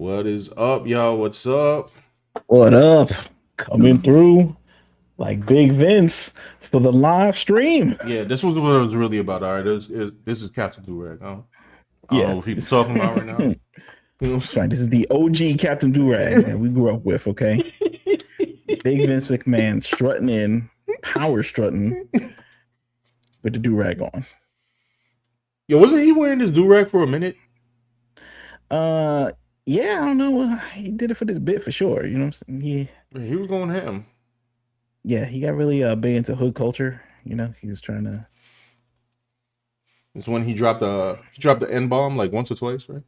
What is up, y'all? What's up? What up? Coming through like Big Vince for the live stream. Yeah, this was what it was really about. All right, this is Captain Durag. I don't know Yeah, what people this, talking about right now. You know that's right. what This is the OG Captain Durag that we grew up with. Okay, Big Vince McMahon strutting in, power strutting I'm saying? with the durag on. Yo, wasn't he wearing this durag for a minute? Uh, yeah, I don't know. He did it for this bit for sure. You know what I'm saying? Yeah, he was going ham. Yeah, he got really big into hood culture. You know, he was trying to. It's when he dropped the N bomb like once or twice, right?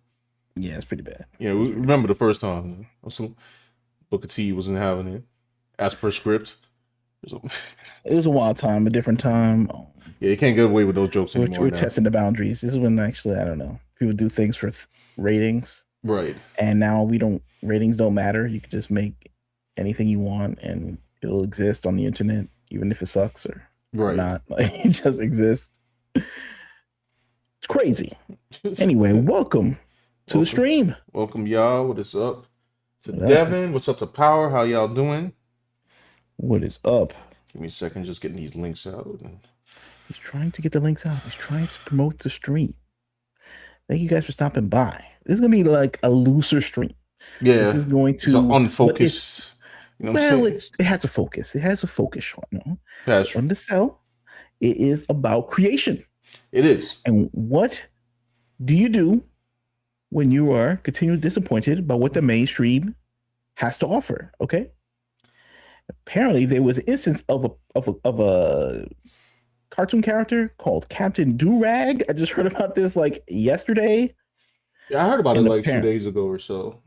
Yeah, it's pretty bad. Yeah, It's we pretty bad. remember the first time. Booker T wasn't having it as per script. So, It was a wild time, a different time. yeah, you can't get away with those jokes anymore We're now. testing the boundaries. This is when actually I don't know, people do things for ratings, Right, and now we don't ratings don't matter. You can just make anything you want, and it'll exist on the internet, even if it sucks or right. not. Like it just exists. It's crazy. Anyway, welcome to the welcome, stream. welcome, y'all. What is up to What up? Devin? What's up to Power? How y'all doing? What is up? Give me a second, just getting these links out. He's trying to get the links out. He's trying to promote the stream. Thank you guys for stopping by. This is gonna be like a looser stream. This Yeah, is going it's an to, but it's unfocused. You know what I'm well, saying? it has a focus. It has a focus, Sean. No? That's On the cell, it is about creation. it is. And what do you do when you are continually disappointed by what the mainstream has to offer? Okay. Apparently, there was an instance of a cartoon character called Captain Durag. I just heard about this like yesterday, Yeah, I heard about it and like two apparent days ago or so.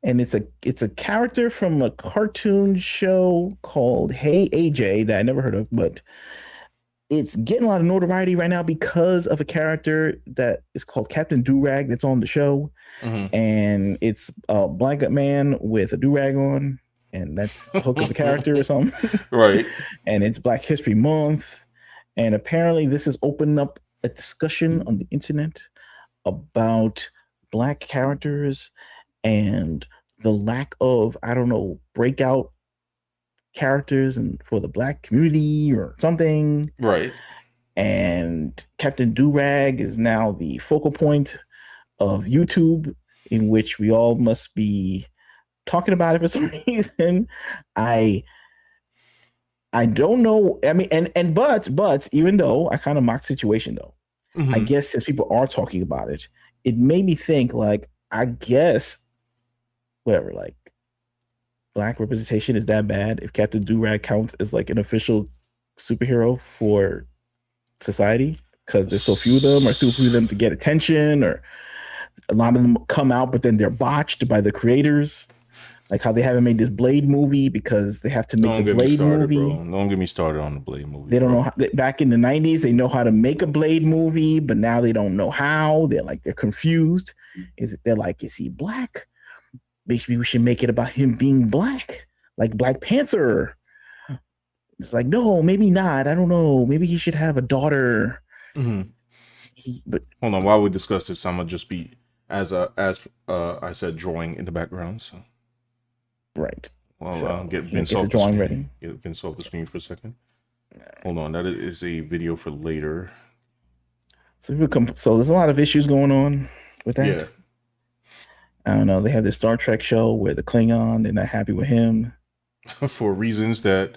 and it's a character from a cartoon show called Hey AJ that I never heard of, but it's getting a lot of notoriety right now because of a character that is called Captain Durag that's on the show, Hmm. and it's a blanket man with a durag on, and that's the hook of the character or something. Right. And it's Black History Month, and apparently this has opened up a discussion on the internet about black characters and the lack of, I don't know, breakout characters and for the black community or something. Right. And Captain Durag is now the focal point of YouTube, in which we all must be talking about it for some reason. I I don't know. I mean, but even though I kind of mock situation though, I Hmm. guess since people are talking about it, it made me think like I guess whatever, like black representation is that bad if Captain Durag counts as like an official superhero for society because there's so few of them or so few of them to get attention, or a lot of them come out but then they're botched by the creators, like how they haven't made this Blade movie because they have to make the Don't get me Blade started, movie. bro. Don't get me started on the Blade movie, They don't know bro. how, back in the 90s they know how to make a Blade movie, but now they don't know how. They're confused. They're like, is he black? Maybe we should make it about him being black, like Black Panther. It's like, no, maybe not. I don't know. Maybe he should have a daughter. Hmm. But Hold on, while we discuss this, I'm gonna just be as I said, drawing in the background. So, right. well, So get he'll Vince get the off the drawing screen. ready. Get Vince off the screen for a second. Hold on, that is a video for later. So there's a lot of issues going on with Yeah, that. I don't know. They have this Star Trek show where the Klingon, they're not happy with him. for reasons that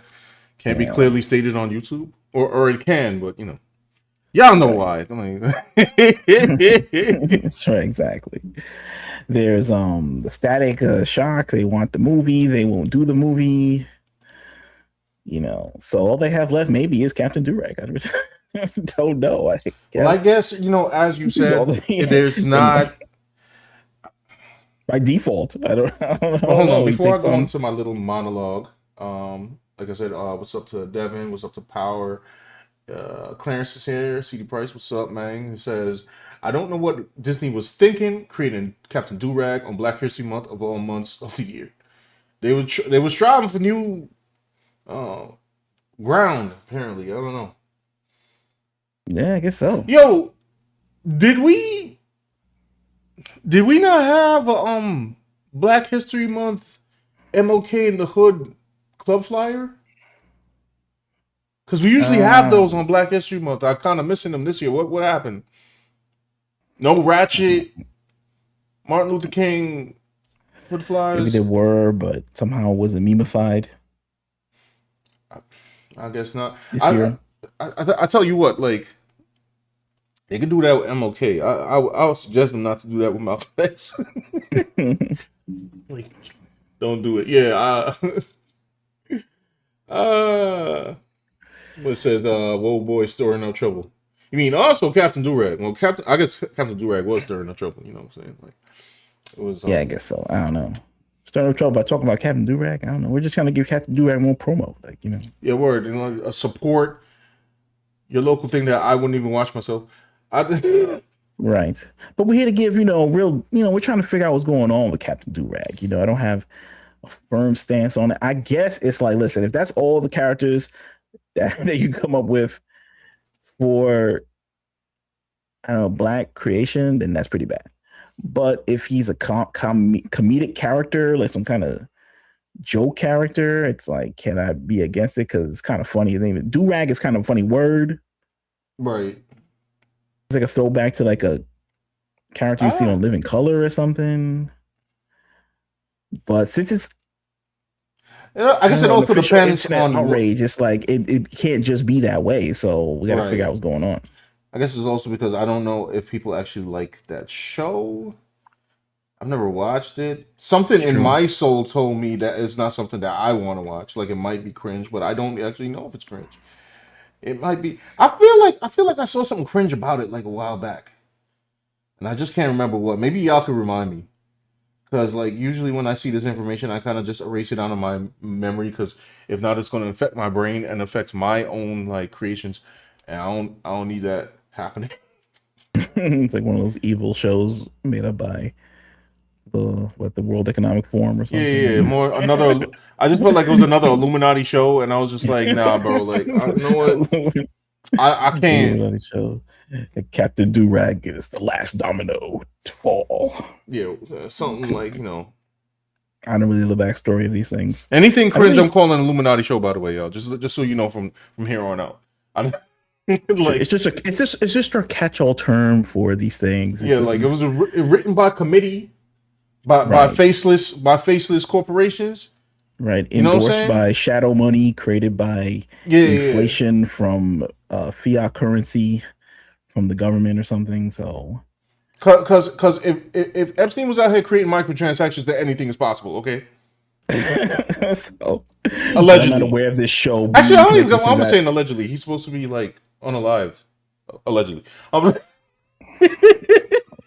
can't be Yeah, clearly stated on YouTube, or it can, but y'all know right. why. That's right, exactly. There's the Static Shock. They want the movie. They won't do the movie. So all they have left maybe is Captain Durag. I don't know. I Well, I guess guess as you he's all said, there's they, so not. by default. I Well, don't hold on. know. He Before I takes go on into my little monologue, like I said, what's up to Devin? What's up to Power? Clarence is here. CD Price, what's up, man? He says, I don't know what Disney was thinking creating Captain Durag on Black History Month of all months of the year. They were striving for new uh, ground. Apparently, I don't know. yeah, I guess so. Yo, did we Did we not have a Black History Month MLK in the Hood club flyer? Because we usually have those on Um, Black History Month. I'm kind of missing them this year. What happened? No Ratchet, Martin Luther King Hood maybe flyers. there were, but somehow wasn't memeified I guess not. this I year. I tell you what, like they could do that with MLK. I would suggest them not to do that with Malcolm X. Like, don't do it. Yeah. Uh, what it says, "Whoa, boy, stirring no trouble." You mean also Captain Durag? Well, Captain, I guess Captain Durag was stirring no trouble. You know what I'm saying? Like it was Yeah, I guess so. I don't know. Starting trouble by talking about Captain Durag. I don't know. We're just trying to give Captain Durag more promo, like yeah, word. You know, support your local thing that I wouldn't even watch myself. I right. But we're here to give real. We're trying to figure out what's going on with Captain Durag. I don't have a firm stance on it. I guess it's like, listen, if that's all the characters that you come up with for I don't know black creation, then that's pretty bad. But if he's a comedic character, like some kind of joke character, it's like, can I be against it? Because it's kind of funny. Durag is kind of a funny word. right. It's like a throwback to like a character you see Ah, on Living Color or something. But since it's I I guess don't it know an also official depends internet on what. outrage, it's like it can't just be that way. So we got to figure out Right. what's going on. I guess it's also because I don't know if people actually like that show. I've never watched it. Something It's in true. my soul told me that it's not something that I want to watch. Like it might be cringe, but I don't actually know if it's cringe. It might be. I feel like I saw something cringe about it like a while back, and I just can't remember what. Maybe y'all could remind me. Because like usually when I see this information, I kind of just erase it out of my memory. Because if not, it's going to affect my brain and affect my own like creations, and I don't need that happening. It's like one of those evil shows made up by the World Economic Forum or Yeah, something. yeah, yeah. Like More another. I just felt like it was another Illuminati show, and I was just like, nah, bro. Like, you know what? I can't. Illuminati show. Captain Durag is the last domino to fall. Yeah, something like I don't really know the backstory of these things. anything I don't cringe. I'm really. calling Illuminati show. By the way, y'all. Just so you know from here on out. I like It's just our catch-all term for these things. It yeah, like it doesn't. was written by committee by Right. faceless corporations. Right. You know what I'm Endorsed saying? by shadow money created by Yeah, yeah, yeah. inflation from fiat currency from the government or something. So Cause if Epstein was out here creating microtransactions, then anything is possible. Okay, so but I'm not allegedly. aware of this show Actually, I being don't even. connected to I'm that. saying allegedly. He's supposed to be like unalived. Allegedly. Um,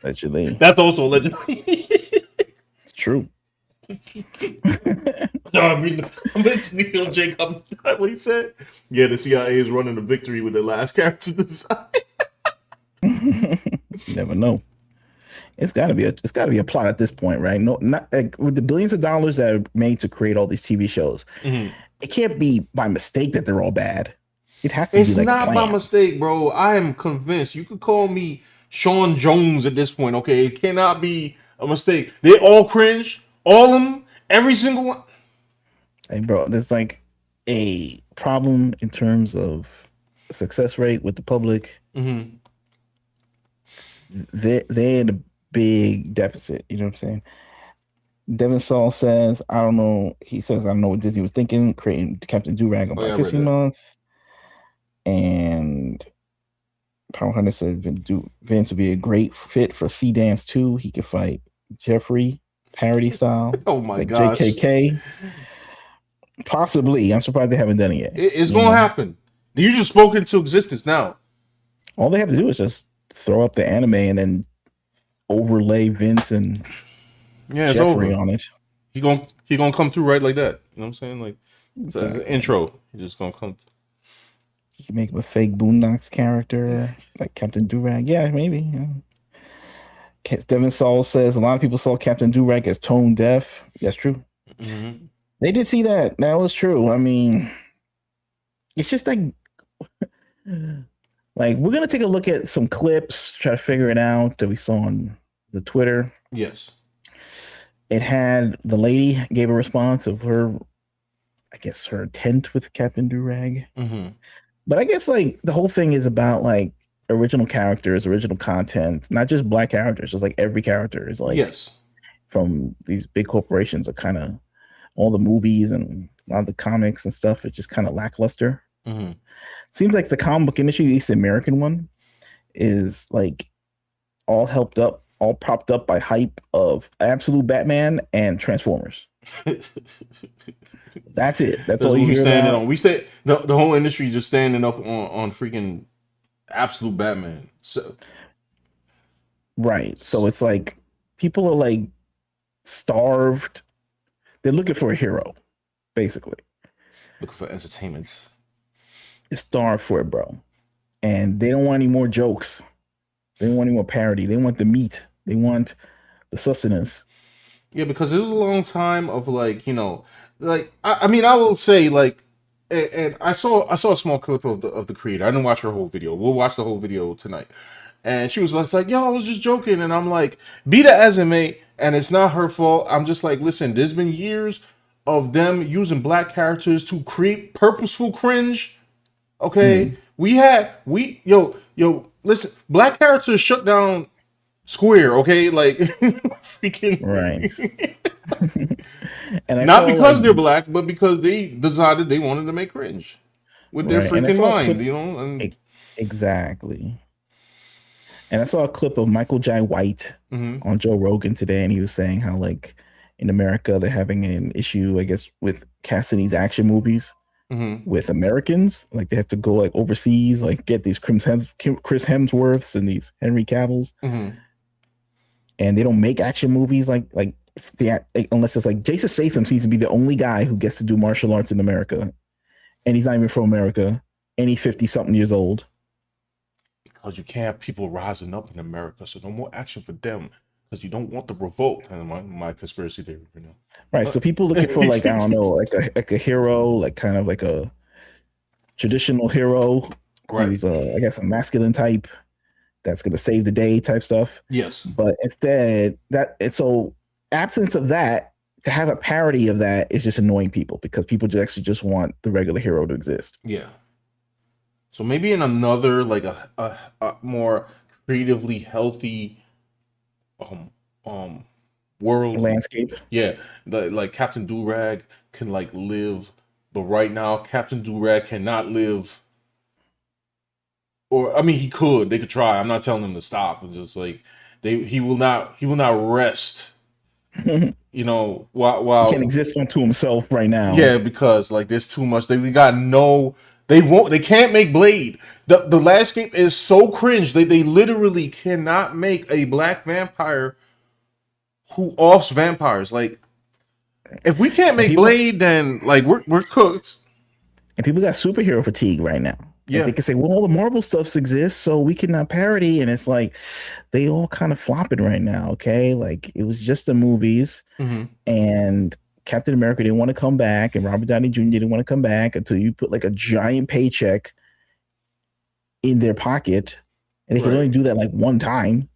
Allegedly. that's also allegedly. It's true. No, I'm reading Neil Jacob. What he said? Yeah, the CIA is running a victory with the last character design. You never know. It's gotta be a plot at this point, right? No, not like with the billions of dollars that are made to create all these TV shows. Mhm. It can't be by mistake that they're all bad. It has to be It's like a not by plan. mistake, bro. I am convinced. You could call me Sean Jones at this point. Okay, it cannot be a mistake. They all cringe. All of them. Every single one. Hey, bro, there's like a problem in terms of success rate with the public. Hmm. They're in a big deficit. You know what I'm saying? Devin Saul says, I don't know. He says, I don't know what Disney was thinking, creating Captain Durag on Oh yeah, Black I read History that. Month. And Power Hunter said Vince would be a great fit for Sea Dance 2. He could fight Jeffrey parody style, Oh my like gosh, JKK. Possibly. I'm surprised they haven't done it yet. it's gonna happen. You just spoke into existence now. All they have to do is just throw up the anime and then overlay Vince and Yeah, it's Jeffrey over. on it. He gonna come through right like that. You know what I'm saying? Like as an Exactly. intro, he's just gonna come. You can make him a fake Boondocks character, like Captain Durag. Yeah, maybe. Yeah. Devin Saul says a lot of people saw Captain Durag as tone deaf. That's true. Hmm. They did see that. That was true. I mean, it's just like we're gonna take a look at some clips, try to figure it out that we saw on the Twitter. Yes. It had the lady gave a response of her, I guess, her tent with Captain Durag. Mm-hmm. But I guess like the whole thing is about like original characters, original content, not just black characters. Just like every character is like Yes. from these big corporations are kind of all the movies and a lot of the comics and stuff. It's just kind of lackluster. Mm-hmm. Seems like the comic book industry, at least the American one, is like all helped up, all propped up by hype of Absolute Batman and Transformers. That's it. That's That's all what you we hear standing about. on. We stay the whole industry just standing up on freaking absolute Batman. So Right. So it's like people are like starved. They're looking for a hero, basically. looking for entertainment. They're starved for it, bro. And they don't want any more jokes. They don't want any more parody. They want the meat. They want the sustenance. Yeah, because it was a long time of like, like I mean I will say like and I saw a small clip of the creator. I didn't watch her whole video. We'll watch the whole video tonight. And she was just like, "Yo, I was just joking." And I'm like, "Be that as it may, and it's not her fault." I'm just like, "Listen, there's been years of them using black characters to create purposeful cringe. Okay, Mm, yo, listen, black characters shut down Square. Okay, like right. freaking And I not saw like because they're black, but because they decided they wanted to make cringe with their right. And I freaking saw a mind, clip and e- exactly. And I saw a clip of Michael Jai White mhm, on Joe Rogan today, and he was saying how like in America they're having an issue, I guess, with casting these action movies mhm, with Americans. Like they have to go like overseas, like get these Chris Hemsworths and these Henry Cavills, mhm. and they don't make action movies like, unless it's like Jason Statham seems to be the only guy who gets to do martial arts in America, and he's not even from America, and he's 50 something years old. Because you can't have people rising up in America, so no more action for them. Because you don't want the revolt. And my conspiracy theory, Right. So people looking for like I don't know, like a hero, like kind of like a traditional hero Right. who's I guess a masculine type that's gonna save the day type stuff. Yes. But instead, that it's so absence of that to have a parody of that is just annoying people because people just actually just want the regular hero to exist. Yeah. So maybe in another like a more creatively healthy um um world, Landscape. yeah, like Captain Durag can like live, but right now Captain Durag cannot live. Or I mean, he could. They could try. I'm not telling them to stop. It's just like he will not rest. He can't While exist unto himself right now. yeah, because like there's too much. We got no. They won't. They can't make Blade. The landscape is so cringe. They literally cannot make a black vampire who offs vampires. Like if we can't And make people Blade, then like we're cooked. and people got superhero fatigue right now. Like Yeah. they can say, well, all the Marvel stuffs exist, so we cannot parody. And it's like they all kind of flopping right now. Okay. Like it was just the movies Hmm. and Captain America didn't want to come back, and Robert Downey Jr. didn't want to come back until you put like a giant paycheck in their pocket. And they could Right. only do that like one time,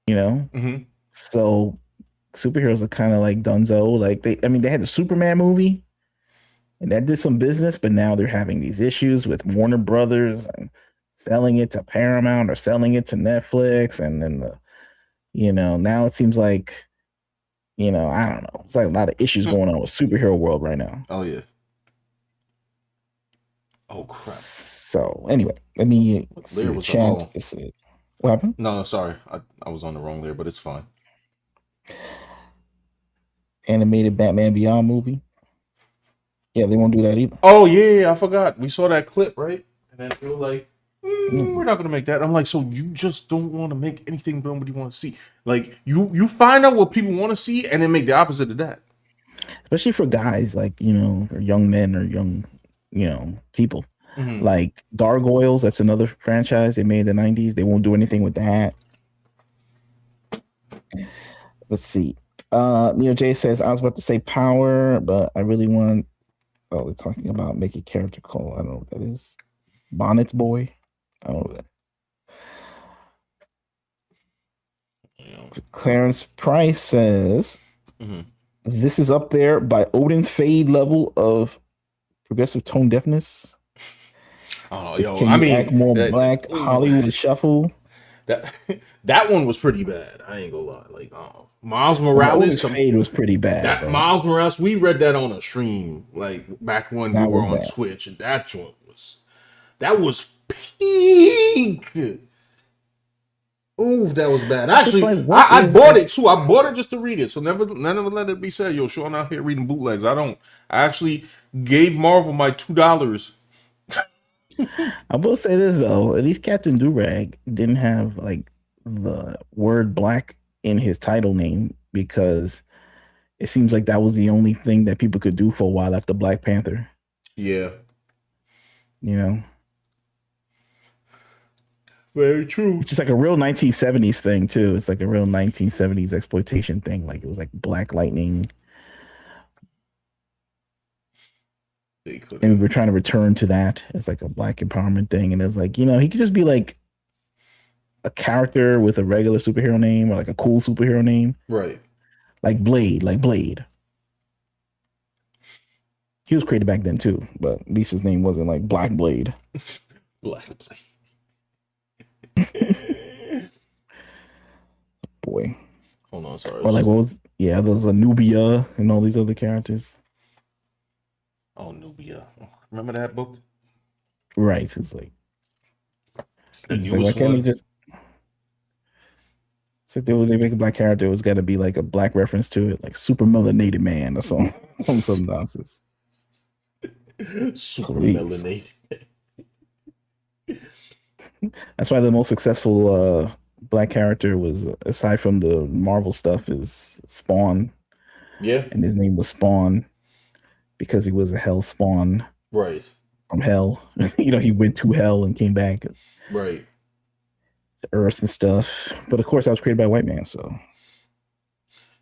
you know? Hmm. So superheroes are kind of like dunzo. Like they had the Superman movie and that did some business, but now they're having these issues with Warner Brothers and selling it to Paramount or selling it to Netflix. And then now it seems like, I don't know. It's like a lot of issues going on with superhero world right now. Oh yeah. Oh crap. So anyway, let me What see layer the was the chat. oh Let's see. What happened? no, sorry. I was on the wrong layer, but it's fine. Animated Batman Beyond movie. Yeah, they won't do that either. Oh yeah, I forgot. We saw that clip, right? And then they were like, Mm. we're not gonna make that. I'm like, so you just don't want to make anything nobody want to see. Like you find out what people want to see and then make the opposite of that. Especially for guys like, or young men or young, people. Hmm. Like Gargoyles, that's another franchise they made in the 90s. They won't do anything with that. Let's see. Neo J says, I was about to say power, but I really want. Oh, they're talking about make a character call. I don't know what that is. Bonnet's Boy. I don't know what that. Clarence Price says Mhm. this is up there by Odin's fade level of progressive tone deafness. Oh, Is yo, Can I You Act mean More that. Black Ooh, Hollywood Shuffle. that that one was pretty bad. I ain't gonna lie. Like, Miles Now, Morales, Odin's fade was pretty bad, that bro. Miles Morales, we read that on a stream like back when we That were was on bad. Twitch, and that was peak. Ooh, that was bad. It's just Actually, like, what I is bought it too. I bought it just to read it. So never let it be said, yo, Sean out here reading bootlegs. I don't. I actually gave Marvel my $2. I will say this though, at least Captain Durag didn't have like the word black in his title name because it seems like that was the only thing that people could do for a while after Black Panther. Yeah, You know, very true. which is like a real 1970s thing too. It's like a real 1970s exploitation thing. Like it was like Black Lightning, They could and we have. were trying to return to that as like a Black empowerment thing. And it's like, you know, he could just be like a character with a regular superhero name or like a cool superhero name, Right. like Blade, like Blade. He was created back then too, but at least his name wasn't like Black Blade. Black. Boy. Hold on, sorry. Or like what was there's Anubia and all these other characters. Oh, Nubia. Remember that book? Right. The It's like why newest can't he one. just it's like they make a black character, it's gotta be like a black reference to it, like super melanated man or something. Some nonsense. Super Please. melanated. That's why the most successful black character was, aside from the Marvel stuff, is Spawn. Yeah. And his name was Spawn because he was a hell spawn Right. from hell. You know, he went to hell and came back to Right. Earth and stuff. But of course, I was created by a white man, so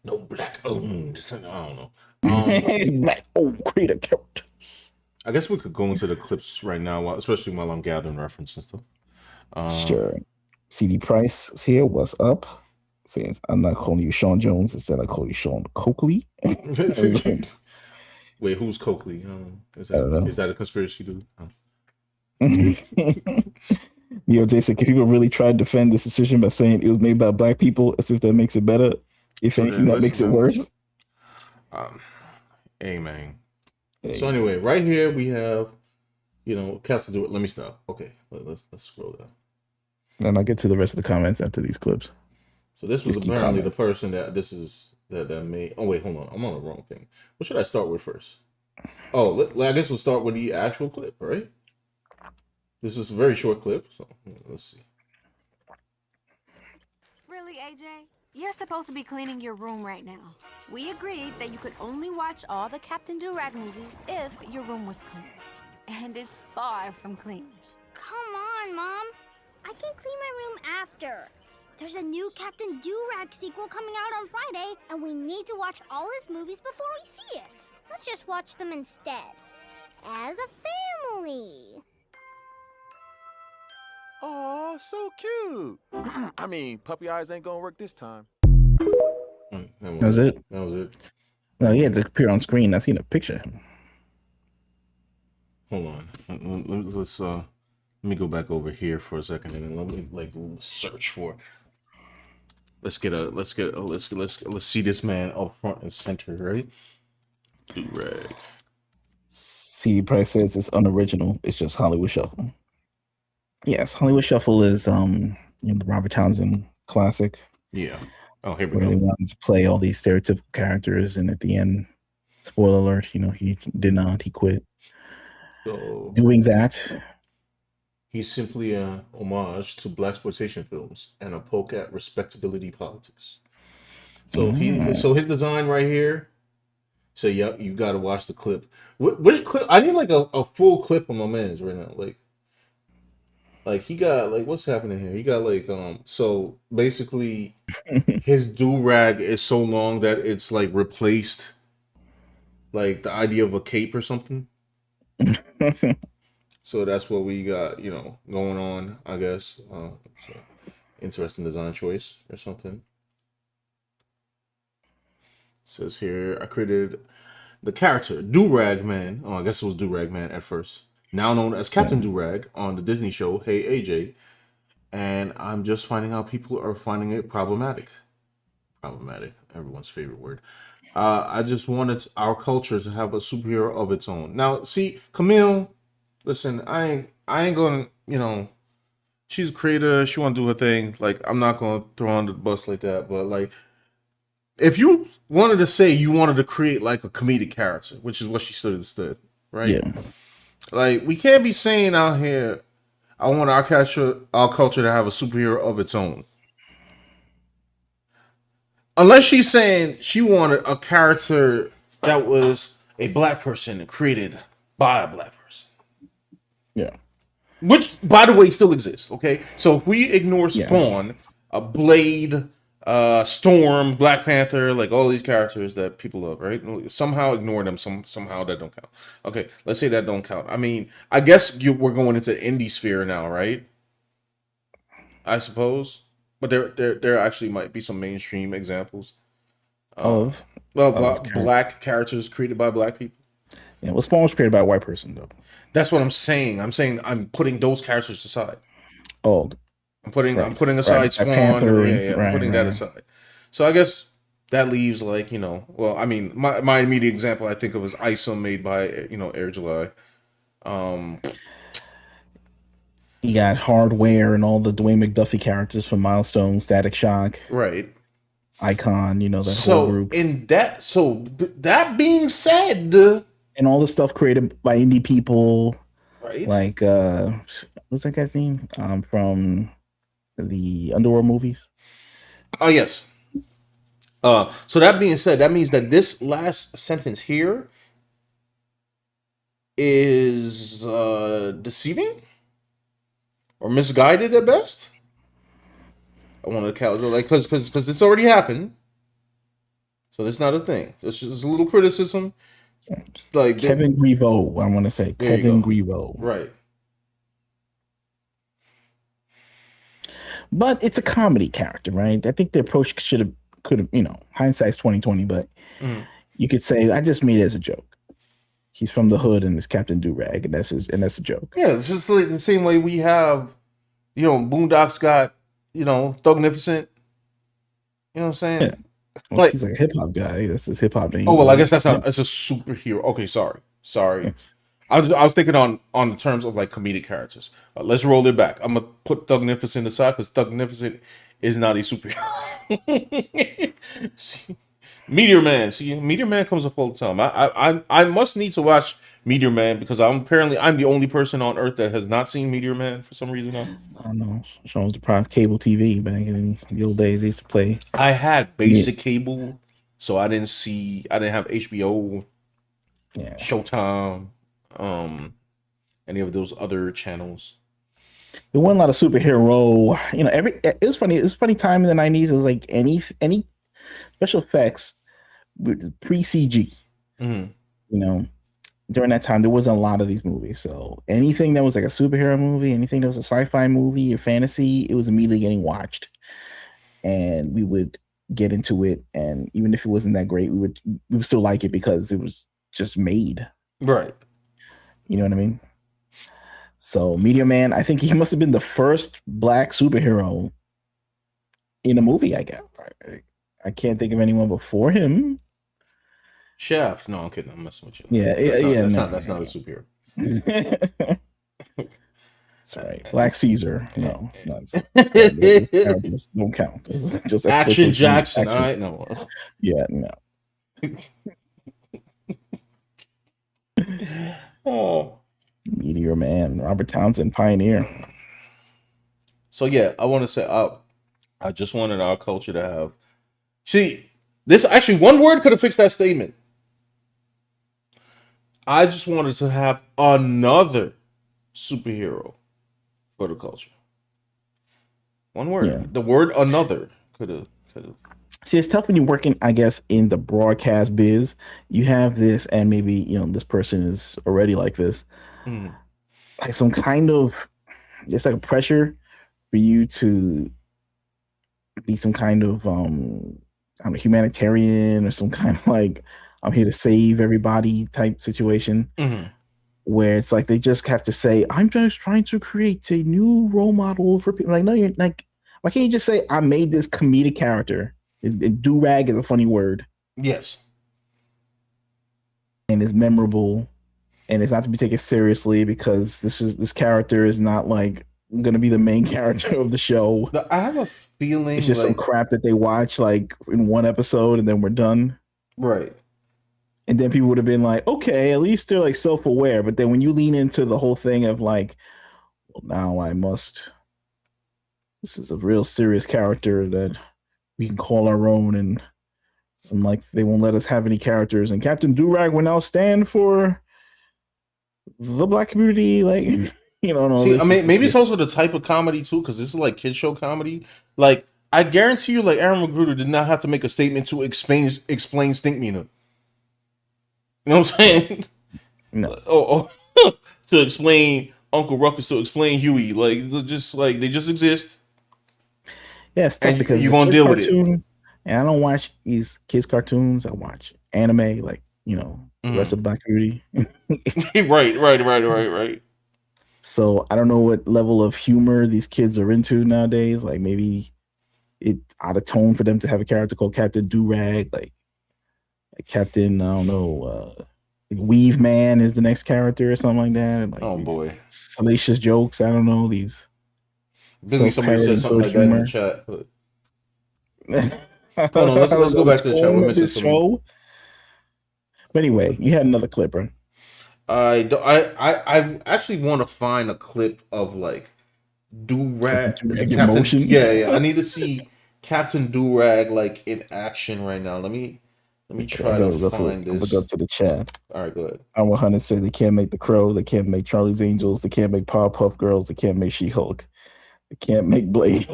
No black. Oh, I don't know. black creator characters. I guess we could go into the clips right now, especially while I'm gathering reference and stuff. Sure. CD Price is here. What's up? Says I'm not calling you Sean Jones. Instead, I call you Sean Coakley. I Wait, who's Coakley? Is don't know. that a conspiracy dude? Neo Jason, can people really try to defend this decision by saying it was made by black people as if that makes it better? If So anything, then that makes it worse. Um, hey man. Hey. So anyway, right here we have, Captain Do It. Let me stop. Okay, let's scroll down. And I'll get to the rest of the comments after these clips. So this was Just keep apparently the commenting. person that made. Oh wait, hold on. I'm on the wrong thing. What should I start with first? Oh, I guess we'll start with the actual clip, right? This is a very short clip, so let's see. Really, AJ? You're supposed to be cleaning your room right now. We agreed that you could only watch all the Captain Durag movies if your room was clean. And it's far from clean. Come on, Mom. I can clean my room after. There's a new Captain Durag sequel coming out on Friday, and we need to watch all his movies before we see it. Let's just watch them instead. As a family. Aw, so cute. I mean, puppy eyes ain't gonna work this time. That was it. That was it. No, he had to appear on screen. I seen a picture. Hold on. Let me go back over here for a second and then let me search for. Let's see this man up front and center, right? Durag. CD Price says it's unoriginal. It's just Hollywood Shuffle. Yes, Hollywood Shuffle is the Robert Townsend classic. Yeah. Oh, here we where go. they wanted to play all these stereotypical characters, and at the end, spoiler alert, he did not. He quit So doing that. he's simply a homage to blaxploitation films and a poke at respectability politics. So his design right here. So yep, you got to watch the clip. Which clip? I need like a full clip of my man's right now. Like he got like what's happening here? He got like so basically his do-rag is so long that it's like replaced like the idea of a cape or something. So that's what we got, going on, I guess. So interesting design choice or something. says here, I created the character Durag Man. Oh, I guess it was Durag Man at first. Now known as Captain Yeah. Durag on the Disney show Hey AJ, and I'm just finding out people are finding it problematic. Problematic, everyone's favorite word. I just wanted our culture to have a superhero of its own. Now, see, Camille, listen, I ain't gonna, she's a creator. She want to do her thing. Like, I'm not gonna throw her under the bus like that. But like, if you wanted to say you wanted to create like a comedic character, which is what she stood, right? Yeah. Like, we can't be saying out here, I want our culture to have a superhero of its own. Unless she's saying she wanted a character that was a black person created by a black person. Yeah. Which, by the way, still exists. Okay, so if we ignore Yeah. Spawn, Blade, Storm, Black Panther, like all these characters that people love, right? Somehow ignore them. Somehow that don't count. Okay, let's say that don't count. I mean, I guess we're going into indie sphere now, right? I suppose, but there actually might be some mainstream examples. Of Well, character. black characters created by black people. Yeah. Well, Spawn was created by a white person though. That's what I'm saying. I'm saying I'm putting those characters aside. Oh, I'm putting right. aside Right. Spawn. Panther. Yeah, I'm Right. putting that Right. aside. So I guess that leaves like, well, I mean, my immediate example I think of is Isom made by Air July. You got Hardware and all the Dwayne McDuffie characters from Milestone, Static Shock, Right. Icon. That whole So group, that being said, and all the stuff created by indie people. right? Like what's that guy's name? From the Underworld movies. Oh yes. So that being said, that means that this last sentence here is deceiving or misguided at best. I want to calculate, like, because it's already happened, so that's not a thing. This is a little criticism, like Kevin Griveau, I want to say There you Kevin go. Griveau. right? But it's a comedy character, could have, hindsight's 2020, but Mhm. you could say I just made it as a joke. He's from the hood and it's Captain Durag, and that's a joke. Yeah, it's just like the same way we have, Boondocks got, Thugnificent. You know what I'm saying? Yeah. Well, Like, he's like a hip hop guy. That's his hip hop name. oh well, I guess But, that's a superhero. Okay, sorry. yes. I was thinking on the terms of like comedic characters. Let's roll it back. I'm gonna put Thugnificent aside because Thugnificent is not a superhero. See, Meteor Man. See, Meteor Man comes up all the time. I must need to watch Meteor Man because I'm the only person on Earth that has not seen Meteor Man for some reason. I don't know. Sean's deprived cable TV back in the old days. They used to play. I had basic cable, so I didn't have HBO, Yeah. Showtime, any of those other channels. There wasn't a lot of superhero. It was funny. It was a funny time in the 90s. It was like any special effects pre CG. Mhm. During that time, there wasn't a lot of these movies. So anything that was like a superhero movie, anything that was a sci-fi movie or fantasy, it was immediately getting watched. And we would get into it. And even if it wasn't that great, we would still like it because it was just made. Right. You know what I mean? So Meteor Man, I think he must have been the first black superhero in a movie, I guess. I can't think of anyone before him. Shaft. No, I'm kidding. I'm messing with you. Yeah, That's not a superhero. That's right. Black Caesar. No, it's not. These characters don't count. It's just Action exploitation. Jackson. Action. All right, no. Yeah, no. Oh. Meteor Man, Robert Townsend, pioneer. So yeah, I want to say, I just wanted our culture to have. See, this actually one word could have fixed that statement. I just wanted to have another superhero for the culture. One word. Yeah. The word another could have. See, it's tough when you're working, I guess, in the broadcast biz. You have this, and maybe this person is already like this. Like some kind of, it's like a pressure for you to be some kind of I'm a humanitarian or some kind of like I'm here to save everybody type situation Mhm. where it's like they just have to say, I'm just trying to create a new role model for people. Like, no, you're like, why can't you just say, I made this comedic character? Durag is a funny word Yes. and it's memorable and it's not to be taken seriously because this character is not like gonna be the main character of the show. I have a It's feeling just some like crap that they watch like in one episode and then we're done. right. And then people would have been like, okay, at least they're like self-aware. But then when you lean into the whole thing of like, well, now I must, this is a real serious character that we can call our own, and like they won't let us have any characters. And Captain Durag will now stand for the black community. Like, no, See, I this mean, is maybe it's just, also the type of comedy too, because this is like kid show comedy. Like, I guarantee you, like Aaron Magruder did not have to make a statement to explain Stink Meaner. You know what I'm saying? no. To explain Uncle Ruckus, to explain Huey, like they just exist, Yeah, it's tough and because you're it's a gonna kids deal with it. cartoon, and I don't watch these kids cartoons. I watch anime, like the rest of the black community. Right. So I don't know what level of humor these kids are into nowadays. Like maybe it out of tone for them to have a character called Captain Durag, like Captain, I don't know, like Weave Man is the next character or something like that. Like Oh these boy, salacious jokes. I don't know, these Billy, somebody said self-parody something good like that in the humor. chat. But I hold on, don't let's know go the back to the chat. We're tone of missing this some. show. But anyway, you had another clip, right? I actually want to find a clip of like Captain Durag Durag in Captain. motion. Yeah. I need to see Captain Durag like in action right now. Let me Okay, I try to gotta go to find I'm gonna this. go to the chat. All right, go ahead. I'm 100 said they can't make the Crow, they can't make Charlie's Angels, they can't make Powerpuff Girls, they can't make She-Hulk, they can't make Blade.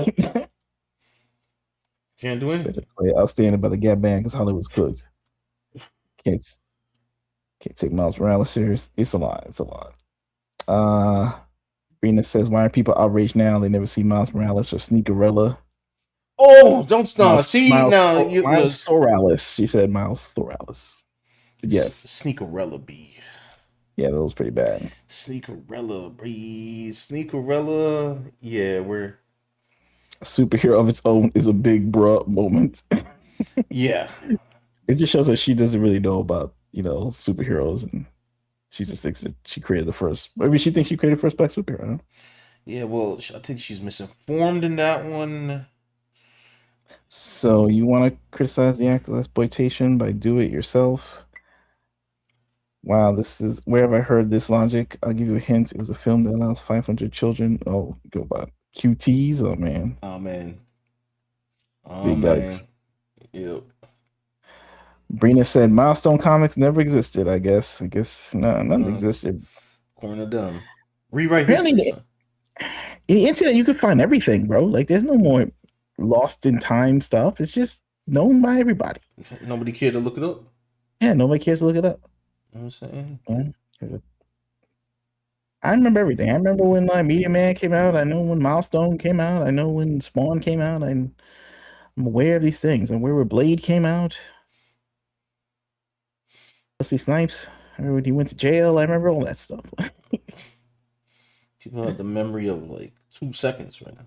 Can't do anything. Better play Outstanding by the Gap Band because Hollywood's cooked. Can't can't take Miles Morales serious. It's a lot. It's a lot. Rena says, why are people outraged now? They never see Miles Morales or Sneakerella. Oh, don't stop. See now, Miles Thoralis. She said Miles Thoralis. Yes. Sneakerella B. Yeah, that was pretty bad. Sneakerella B. Sneakerella. Yeah, we're A superhero of its own is a big bruh moment. yeah. It just shows that she doesn't really know about, superheroes, and she just thinks that she created the first. Maybe she thinks she created the first black superhero. Huh? Yeah, well, I think she's misinformed in that one. So you want to criticize the act of exploitation by do it yourself? Wow, this is where have I heard this logic? I'll give you a hint. It was a film that allows 500 children. Oh, go about QTs. Oh man, Oh man. Oh big man. yikes. Yep. Brina said Milestone Comics never existed. I guess none existed. According to them. Rewrite Apparently, history. Son. in the internet you can find everything, bro. Like there's no more lost in time stuff. It's just known by everybody. Nobody cared to look it up. Yeah, nobody cares to look it up. You know what I'm saying? Yeah. I remember everything. I remember when Media Man came out. I know when Milestone came out. I know when Spawn came out. I'm aware of these things. I'm aware where Blade came out. Wesley Snipes. I remember when he went to jail. I remember all that stuff. People have the memory of like 2 seconds right now.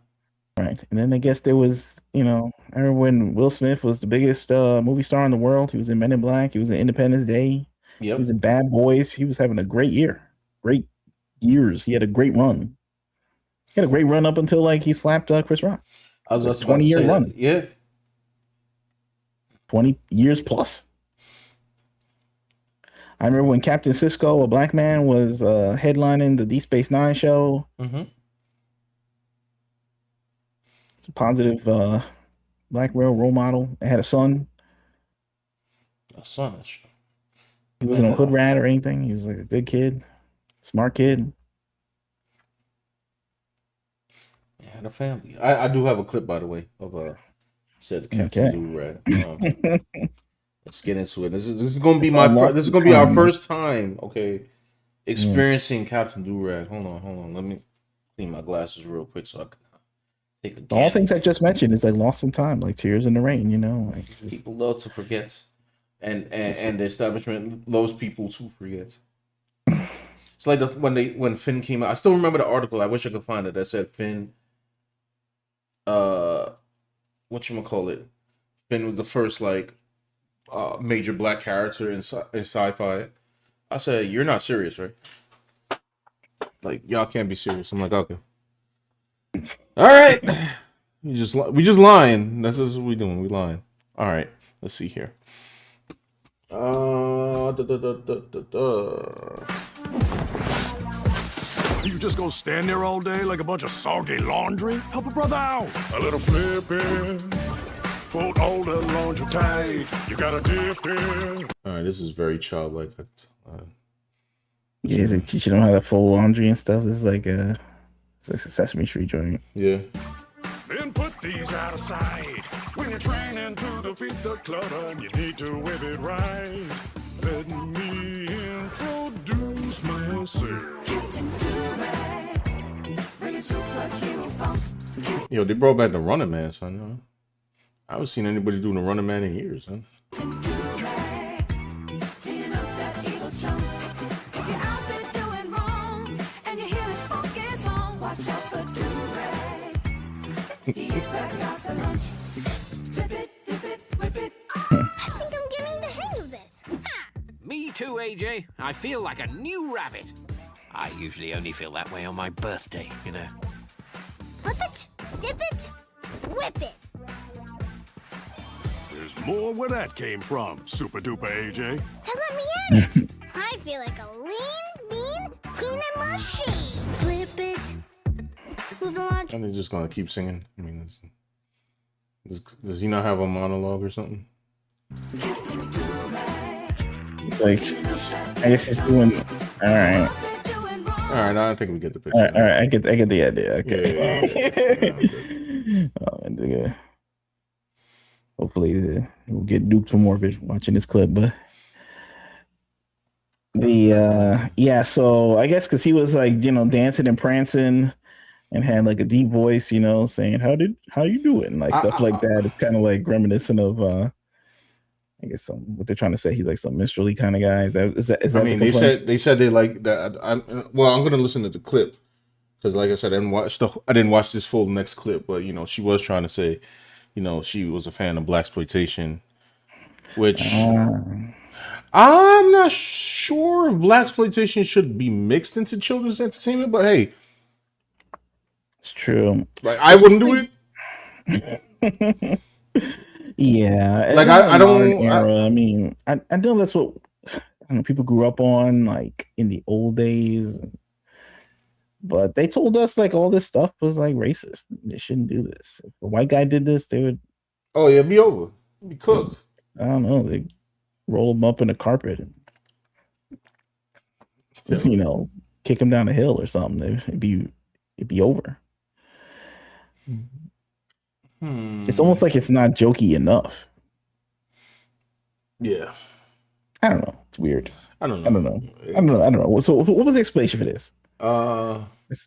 Right. And then I guess there was, I remember when Will Smith was the biggest movie star in the world. He was in Men in Black. He was in Independence Day. He Yep. was in Bad Boys. He was having a great year. Great years. He had a great run. He had a great run up until he slapped Chris Rock. I was Like just about to 20-year say run. that. Yeah. 20 years plus. I remember when Captain Cisco, a black man, was headlining the Deep Space Nine show. Mm-hmm. It's a positive black role model. I had a son. A son. He wasn't a hood rat or anything. He was like a good kid, smart kid. Yeah, had a family. I do have a clip, by the way, of said Captain Durag. Let's get into it. This is going to be this is going to be our first time, okay, experiencing Captain Durag. Hold on. Let me clean my glasses real quick so I can All things I just mentioned is like lost in time, like tears in the rain. You know, like it's just, People love to forget, and the establishment loves people to forget. It's like when Finn came out. I still remember the article. I wish I could find it. That said Finn. Whatchamacallit? Finn was the first like major black character in sci-fi. I said, "You're not serious, right? Like y'all can't be serious." I'm like, okay, all right. We just lying. That's what we doing. We lying. All right. Let's see here. You just gonna stand there all day like a bunch of soggy laundry? Help a brother out. A little flipping. Fold all the laundry tight. You gotta dip in. All right. This is very childlike. yeah, they teaching them how to fold laundry and stuff. It's like a Sesame Street joint. Yeah. Then put these out of sight. When you're training to defeat the clutter, you need to whip it right. Let me introduce myself. Yo, they brought back the Running Man, son. I haven't seen anybody doing the Running Man in years, son. I think I'm getting the hang of this. Ha! Me too, AJ. I feel like a new rabbit. I usually only feel that way on my birthday, you know. Flip it, dip it, whip it. There's more where that came from, super duper AJ. Then let me at it. I feel like a lean, mean peanut machine. Flip it. Move the laundry. And they're just gonna keep singing. I mean, does he not have a monologue or something? It's like, I guess he's doing. All right. All right, I think we get the picture. All right, I get the idea. Okay. Yeah. Oh, and hopefully we'll get duped for more watching this clip, but so I guess because he was like dancing and prancing and had like a deep voice, saying how you doing, like stuff like that. It's kind of like reminiscent of I guess what they're trying to say. He's like some minstrelly kind of guy. Is that? I mean, they said they like that. I'm gonna listen to the clip because, like I said, I didn't watch this full next clip, but she was trying to say, she was a fan of blaxploitation, which I'm not sure if blaxploitation should be mixed into children's entertainment, but hey, it's true. Like I wouldn't do it. Yeah, like I don't. I mean, I know that's what people grew up on, like in the old days. But they told us like all this stuff was like racist. They shouldn't do this. If a white guy did this, they would. Oh yeah, be over. Be cooked. I don't know. They roll him up in the carpet and kick him down a hill or something. It'd be over. It's almost like it's not jokey enough. Yeah. I don't know. It's weird. I don't know. So what was the explanation for this? Let's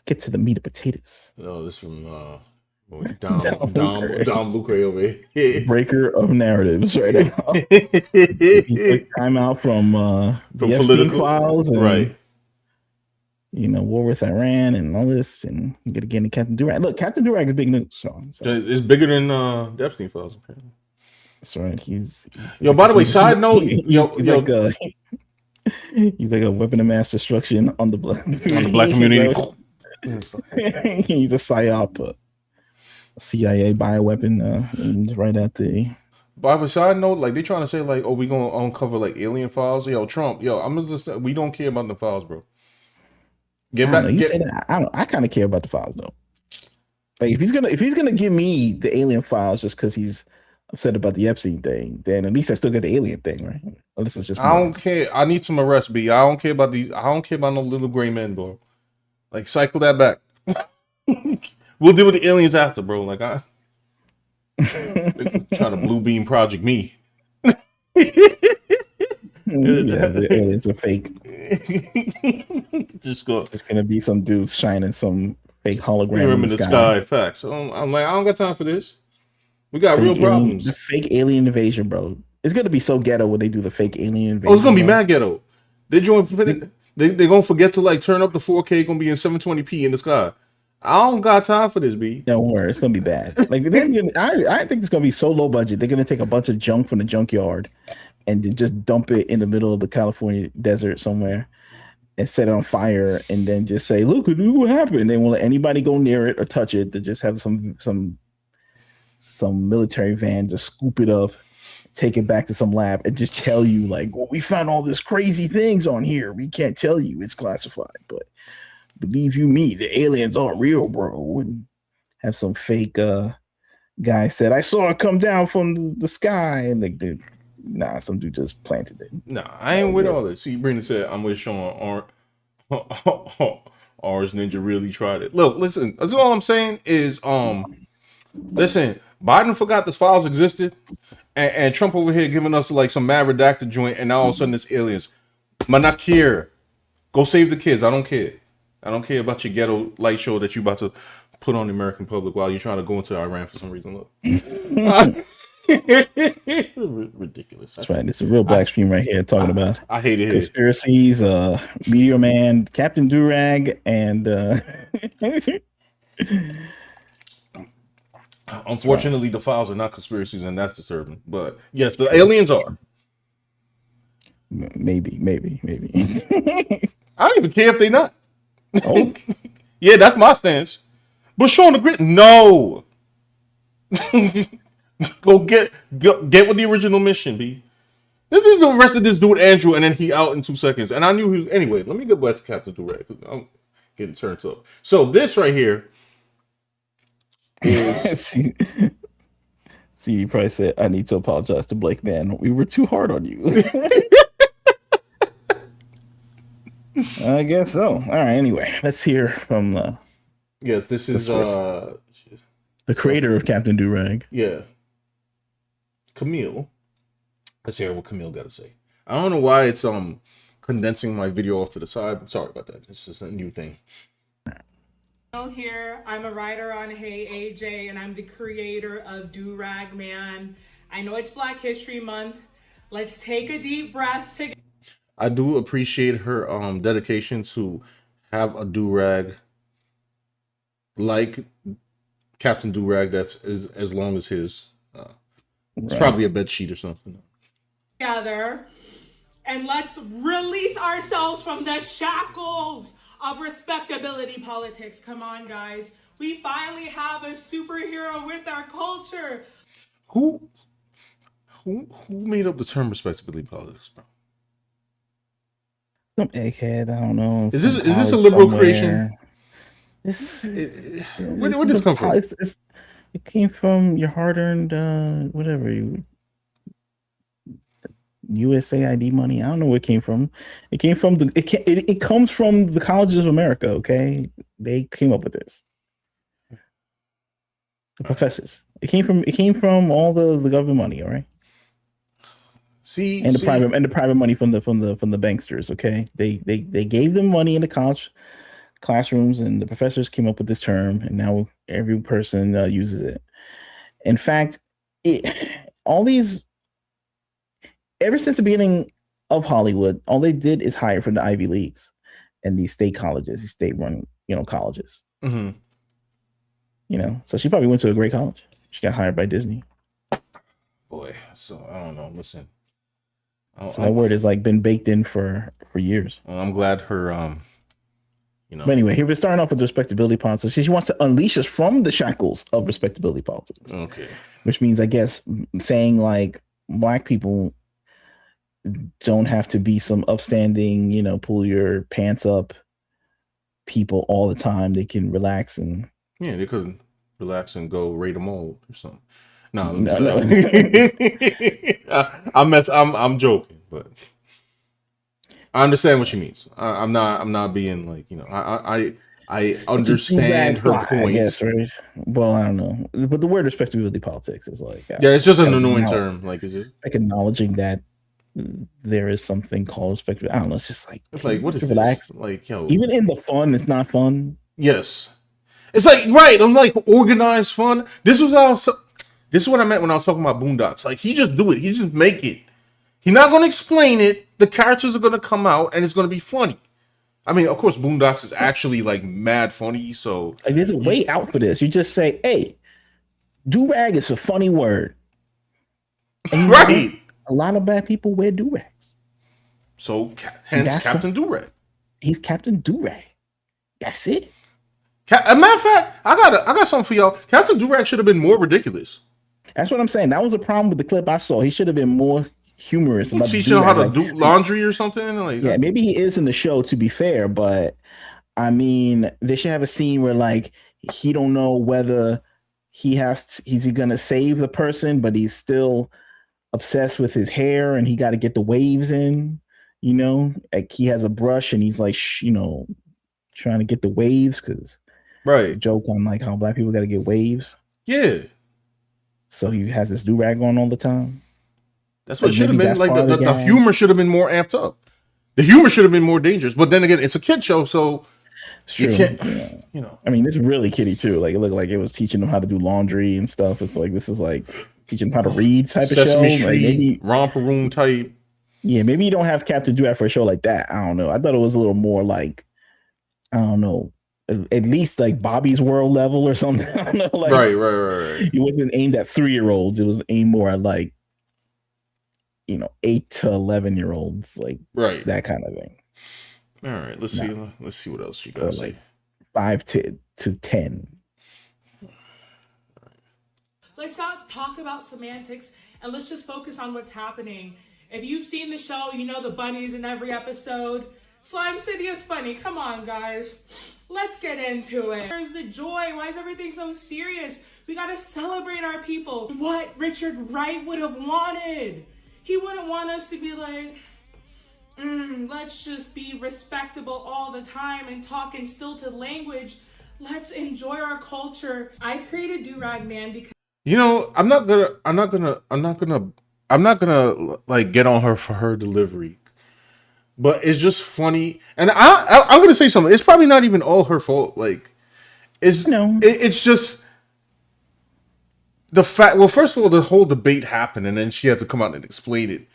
get to the meat and potatoes. No, this from Dom Lucre over here. Breaker of narratives right now. He took time out from the Epstein files and right. War with Iran and all this, and you get again to Captain Durag. Look, Captain Durag is big news. So. It's bigger than the Epstein files, apparently. That's right. He's by the way, side note, he's like a weapon of mass destruction on the black community. He's a psyop, a CIA bioweapon aimed right at the. By the side note, like they trying to say, like, oh, we gonna uncover like alien files. Yo, Trump, I'm just we don't care about the files, bro. Say that. I kind of care about the files though. Like if he's gonna give me the alien files just because he's upset about the Epstein thing, then at least I still get the alien thing, right? Well, this is just. I don't care. I need some arrests, B. I don't care about these. I don't care about no little gray men, bro. Like cycle that back. We'll deal with the aliens after, bro. Like trying to blue beam project me. The aliens are fake. Just go. It's gonna be some dudes shining some fake We hologram in the sky. Facts. So I'm like, I don't got time for this. We got real problems. The fake alien invasion, bro. It's gonna be so ghetto when they do the fake alien invasion. Oh, it's gonna be bro. mad ghetto. They gonna forget to like turn up the 4K. Gonna be in 720p in the sky. I don't got time for this, B. Don't worry, it's gonna be bad. Like I think it's gonna be so low budget. They're gonna take a bunch of junk from the junkyard and then just dump it in the middle of the California desert somewhere and set it on fire and then just say, "Look, what happened?" They won't let anybody go near it or touch it. They just have some military van just scoop it up, take it back to some lab, and just tell you like, "Well, we found all this crazy things on here. We can't tell you; it's classified, but." Believe you me, the aliens are real, bro. And have some fake guy said, I saw it come down from the sky. And like, dude, nah, some dude just planted it. Nah, I ain't with all this. See, Brandon said, I'm with Sean. Ours Ninja really tried it. Look, listen, that's all I'm saying is, listen, Biden forgot the files existed, and Trump over here giving us like some mad redacted joint, and now all of a sudden it's aliens. Manakir, go save the kids. I don't care. I don't care about your ghetto light show that you about to put on the American public while you're trying to go into Iran for some reason. Look. Ridiculous. That's right. It's a real black stream right here talking about I hate it. Conspiracies, Meteor Man, Captain Durag, and unfortunately the files are not conspiracies, and that's disturbing. But yes, the aliens are. Maybe. I don't even care if they not. Oh. Yeah, that's my stance. But Sean the Grit, no. Go get with the original mission, B. This is the rest of this dude Andrew, and then he out in 2 seconds. And I knew he was anyway. Let me get back to Captain Durag because I'm getting turned up. So this right here is CD Price said, "I need to apologize to Blake, man. We were too hard on you." I guess so. All right. Anyway, let's hear from yes. This is the creator of Captain Durag. Yeah, Camille. Let's hear what Camille got to say. I don't know why it's condensing my video off to the side. Sorry about that. It's just a new thing. Here, I'm a writer on Hey AJ, and I'm the creator of Durag Man. I know it's Black History Month. Let's take a deep breath together. I do appreciate her dedication to have a durag like Captain Durag that's as long as his. It's probably a bed sheet or something. Together, and let's release ourselves from the shackles of respectability politics. Come on, guys. We finally have a superhero with our culture. Who made up the term respectability politics, bro? Some egghead, I don't know. Is this a liberal creation? Where did this come from? It came from your hard-earned whatever USAID money. I don't know where it came from. It came from it comes from the colleges of America. Okay, they came up with this. The professors. It came from all the government money. All right. The private money from the banksters. Okay, they gave them money in the college classrooms, and the professors came up with this term, and now every person uses it. In fact, ever since the beginning of Hollywood, all they did is hire from the Ivy Leagues and these state colleges, these state-run colleges. Mm-hmm. So she probably went to a great college. She got hired by Disney. Boy, so I don't know. Listen. So that word has been baked in for years. Well, I'm glad her But anyway, here we're starting off with respectability politics. She wants to unleash us from the shackles of respectability politics. Okay. Which means, I guess, saying black people don't have to be some upstanding, pull your pants up people all the time. They can relax and they couldn't relax and go raid a mall or something. No. I'm joking, but I understand what she means. I'm not being I understand her point. I guess, right? Well, I don't know, but the word respectability politics is it's just an annoying term. Is it acknowledging that there is something called respectability? I don't know. It's just what is relax. This? Even in the fun, it's not fun. Yes. It's like, right, I'm like organized fun. This is what I meant when I was talking about Boondocks. Like, he just do it. He just make it. He's not going to explain it. The characters are going to come out, and it's going to be funny. I mean, of course, Boondocks is actually, like, mad funny, so... Like, there's a way out for this. You just say, hey, do-rag is a funny word. And right. A lot of bad people wear do-rags. So, hence Captain Durag. He's Captain Durag. That's it. A matter of fact, I got something for y'all. Captain Durag should have been more ridiculous. That's what I'm saying. That was the problem with the clip I saw. He should have been more humorous. About teach him how to do laundry or something. Like, yeah, maybe he is in the show, to be fair, but I mean, they should have a scene where like he don't know whether he's he gonna save the person, but he's still obsessed with his hair and he got to get the waves in. You know, like he has a brush and he's like, trying to get the waves because. Right. It's a joke on like how black people got to get waves. Yeah. So he has this do-rag on all the time. That's what it should have been. Like the humor should have been more amped up. The humor should have been more dangerous. But then again, it's a kid show, so you can't, you know. I mean, it's really kiddie too. Like it looked like it was teaching them how to do laundry and stuff. It's like this is like teaching them how to read type Sesame of show. Street, like maybe Romper Room type. Yeah, maybe you don't have Captain Do-Rag for a show like that. I don't know. I thought it was a little more like, I don't know, at least like Bobby's World level or something. I don't know, like, right. It wasn't aimed at 3-year-olds. It was aimed more at like, 8 to 11-year-olds, like that kind of thing. All right, let's see. Let's see what else you got. Like 5 to 10. Let's not talk about semantics and let's just focus on what's happening. If you've seen the show, you know the bunnies in every episode. Slime City is funny. Come on, guys. Let's get into it. Where's the joy? Why is everything so serious? We gotta celebrate our people. What Richard Wright would have wanted. He wouldn't want us to be like, let's just be respectable all the time and talk in stilted language. Let's enjoy our culture. I created Do-Rag Man because I'm not gonna like get on her for her delivery. But it's just funny, and I'm gonna say something. It's probably not even all her fault. Like, it's just the fact. Well, first of all, the whole debate happened, and then she had to come out and explain it.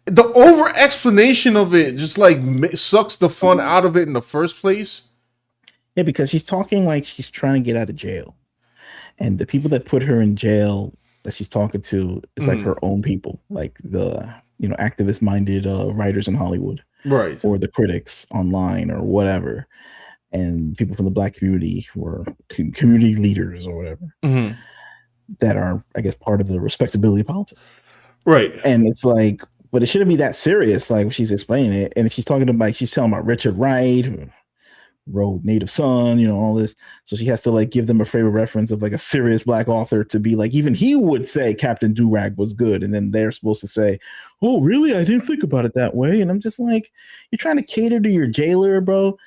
The over explanation of it just like sucks the fun out of it in the first place. Yeah, because she's talking like she's trying to get out of jail, and the people that put her in jail that she's talking to is like her own people, like the activist minded writers in Hollywood, right, or the critics online or whatever, and people from the Black community or community leaders or whatever that are, I guess, part of the respectability politics, right? And it's like, but it shouldn't be that serious. Like when she's explaining it, and she's talking about, she's telling about Richard Wright, wrote Native Son, all this. So she has to like give them a favorite reference of like a serious Black author to be like, even he would say Captain Do-Rag was good. And then they're supposed to say, oh, really? I didn't think about it that way. And I'm just like, you're trying to cater to your jailer, bro.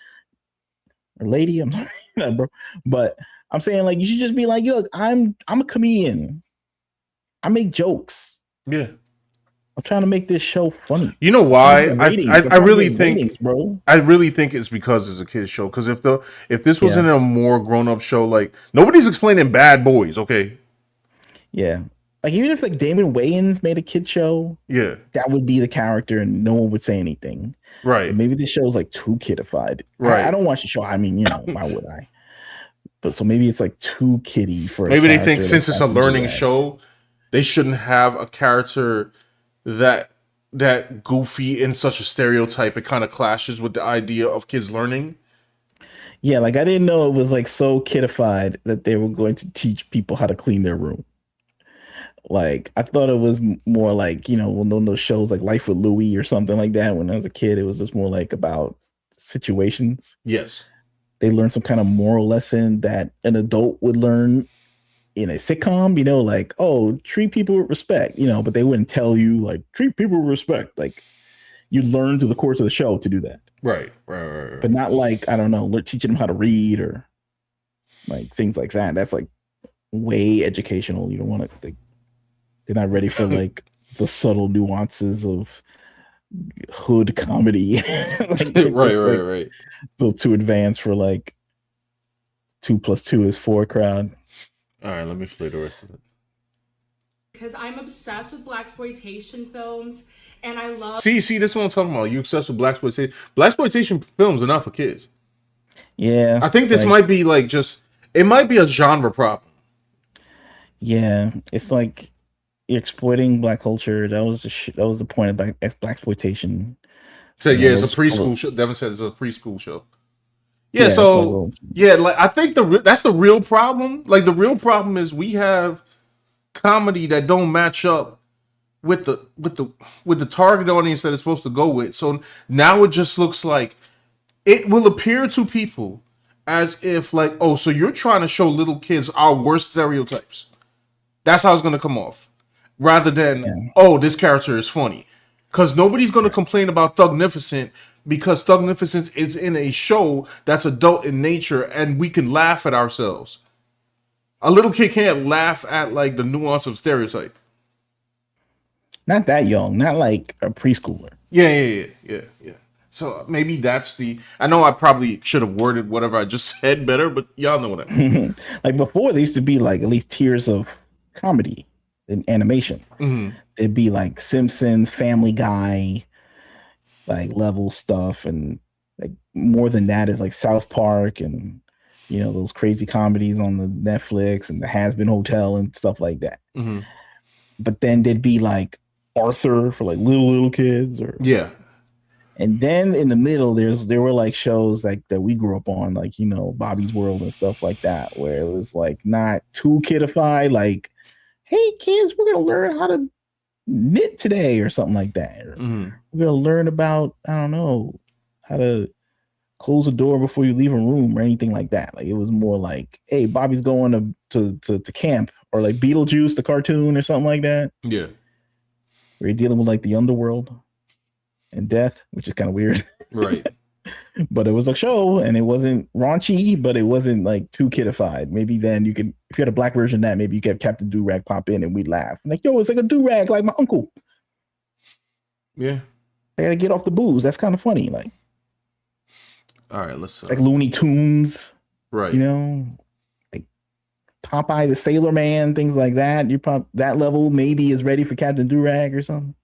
Or lady, I'm sorry, bro. But I'm saying like, you should just be like, look, I'm a comedian. I make jokes. Yeah. I'm trying to make this show funny. You know why? I really think, bro. I really think it's because it's a kid's show. Because if this was in a more grown up show, like nobody's explaining Bad Boys, okay? Yeah, like even if like Damon Wayans made a kid show, that would be the character, and no one would say anything, right? But maybe this show's like too kidified, right? I don't watch the show. I mean, why would I? But so maybe it's like too kiddie for. Maybe they think since it's a learning show, they shouldn't have a character that goofy in such a stereotype. It kind of clashes with the idea of kids learning. Yeah, like I didn't know it was like so kidified that they were going to teach people how to clean their room. Like I thought it was more like, one of those shows like Life with Louie or something like that. When I was a kid, it was just more like about situations. Yes. They learned some kind of moral lesson that an adult would learn in a sitcom, like, oh, treat people with respect, but they wouldn't tell you like treat people with respect. Like you learn through the course of the show to do that. Right. But not like, I don't know, teaching them how to read or like things like that. That's like way educational. You don't want to, they're not ready for like the subtle nuances of hood comedy. Like right, right, it's like right. a little too advanced for like 2+2 is 4 crowd. All right, let me play the rest of it. Because I'm obsessed with blaxploitation films, and I love. See, this is what I'm talking about. You obsessed with blaxploitation. Blaxploitation films are not for kids. Yeah, I think it's this like, might be like it might be a genre problem. yeah, it's like you're exploiting black culture. That was that was the point of blaxploitation. So You yeah, know, it's a those color- preschool show. Devin said it's a preschool show. Yeah, Yeah, it's like, so yeah, like I think that's the real problem. Like the real problem is we have comedy that don't match up with the target audience that it's supposed to go with. So now it just looks like it will appear to people as if like, oh, so you're trying to show little kids our worst stereotypes. That's how it's gonna come off. Rather than, oh, this character is funny. Because nobody's gonna complain about Thugnificent because Thugnificent is in a show that's adult in nature and we can laugh at ourselves. A little kid can't laugh at like the nuance of stereotype. not that young, not like a preschooler. Yeah. So maybe that's I know I probably should have worded whatever I just said better, but y'all know what I mean. Like before, there used to be like at least tiers of comedy in animation. Mm-hmm. It'd be like Simpsons, Family Guy, like level stuff, and like more than that is like South Park and those crazy comedies on the Netflix and the Has Been Hotel and stuff like that. Mm-hmm. But then there'd be like Arthur for like little kids, or Yeah. and then in the middle there were like shows like that we grew up on, like Bobby's World and stuff like that, where it was like not too kidified, like, hey kids, we're gonna learn how to knit today or something like that. Mm-hmm. We're gonna learn about, I don't know, how to close the door before you leave a room or anything like that. Like it was more like, hey, Bobby's going to camp, or like Beetlejuice the cartoon or something like that. Yeah. Where you're dealing with like the underworld and death, which is kind of weird. Right. But it was a show and it wasn't raunchy, but it wasn't like too kidified. Maybe then if you had a black version of that, maybe you could have Captain Durag pop in and we'd laugh. I'm like, yo, it's like a Durag, like my uncle. Yeah. I gotta get off the booze. That's kind of funny. Like, all right, let's like Looney Tunes, right? Like Popeye the Sailor Man, things like that. That level maybe is ready for Captain Durag or something.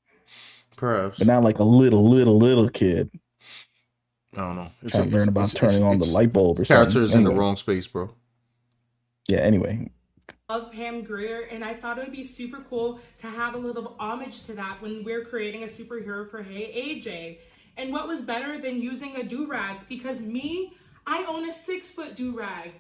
Perhaps, but not like a little kid. I don't know. Trying to learn about turning on the light bulb or something. Characters in the wrong space, bro. Yeah. Anyway. Love Pam Grier, and I thought it would be super cool to have a little homage to that when we're creating a superhero for Hey AJ. And what was better than using a do-rag? Because I own a 6-foot do-rag.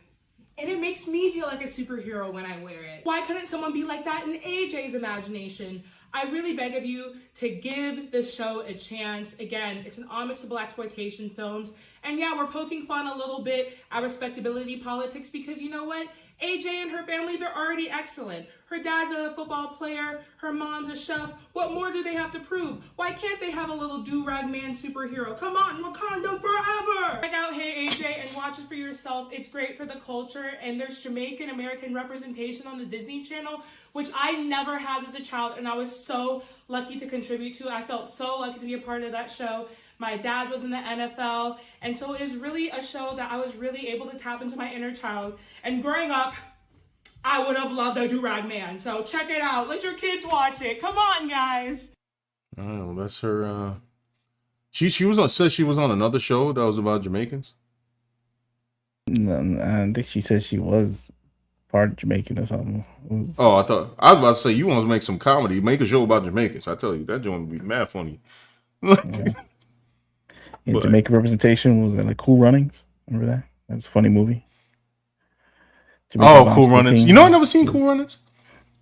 And it makes me feel like a superhero when I wear it. Why couldn't someone be like that in AJ's imagination? I really beg of you to give this show a chance. Again, it's an homage to blaxploitation films. And yeah, we're poking fun a little bit at respectability politics because you know what? AJ and her family, they're already excellent. Her dad's a football player. Her mom's a chef. What more do they have to prove? Why can't they have a little do-rag man superhero? Come on, Wakanda forever! Check out Hey AJ and watch it for yourself. It's great for the culture. And there's Jamaican American representation on the Disney Channel, which I never had as a child. And I was so lucky to contribute to. I felt so lucky to be a part of that show. My dad was in the NFL. And so it was really a show that I was really able to tap into my inner child. And growing up, I would have loved a do-rag man. So check it out. Let your kids watch it. Come on, guys. Oh, that's her. She was on. Said she was on another show that was about Jamaicans. No, I think she said she was part Jamaican or something. Oh, I was about to say you want to make some comedy, make a show about Jamaicans. I tell you that joint would be mad funny. Yeah. Jamaican representation was like Cool Runnings. Remember that? That's a funny movie. Cool Runnings. You know, I never seen Cool Runnings.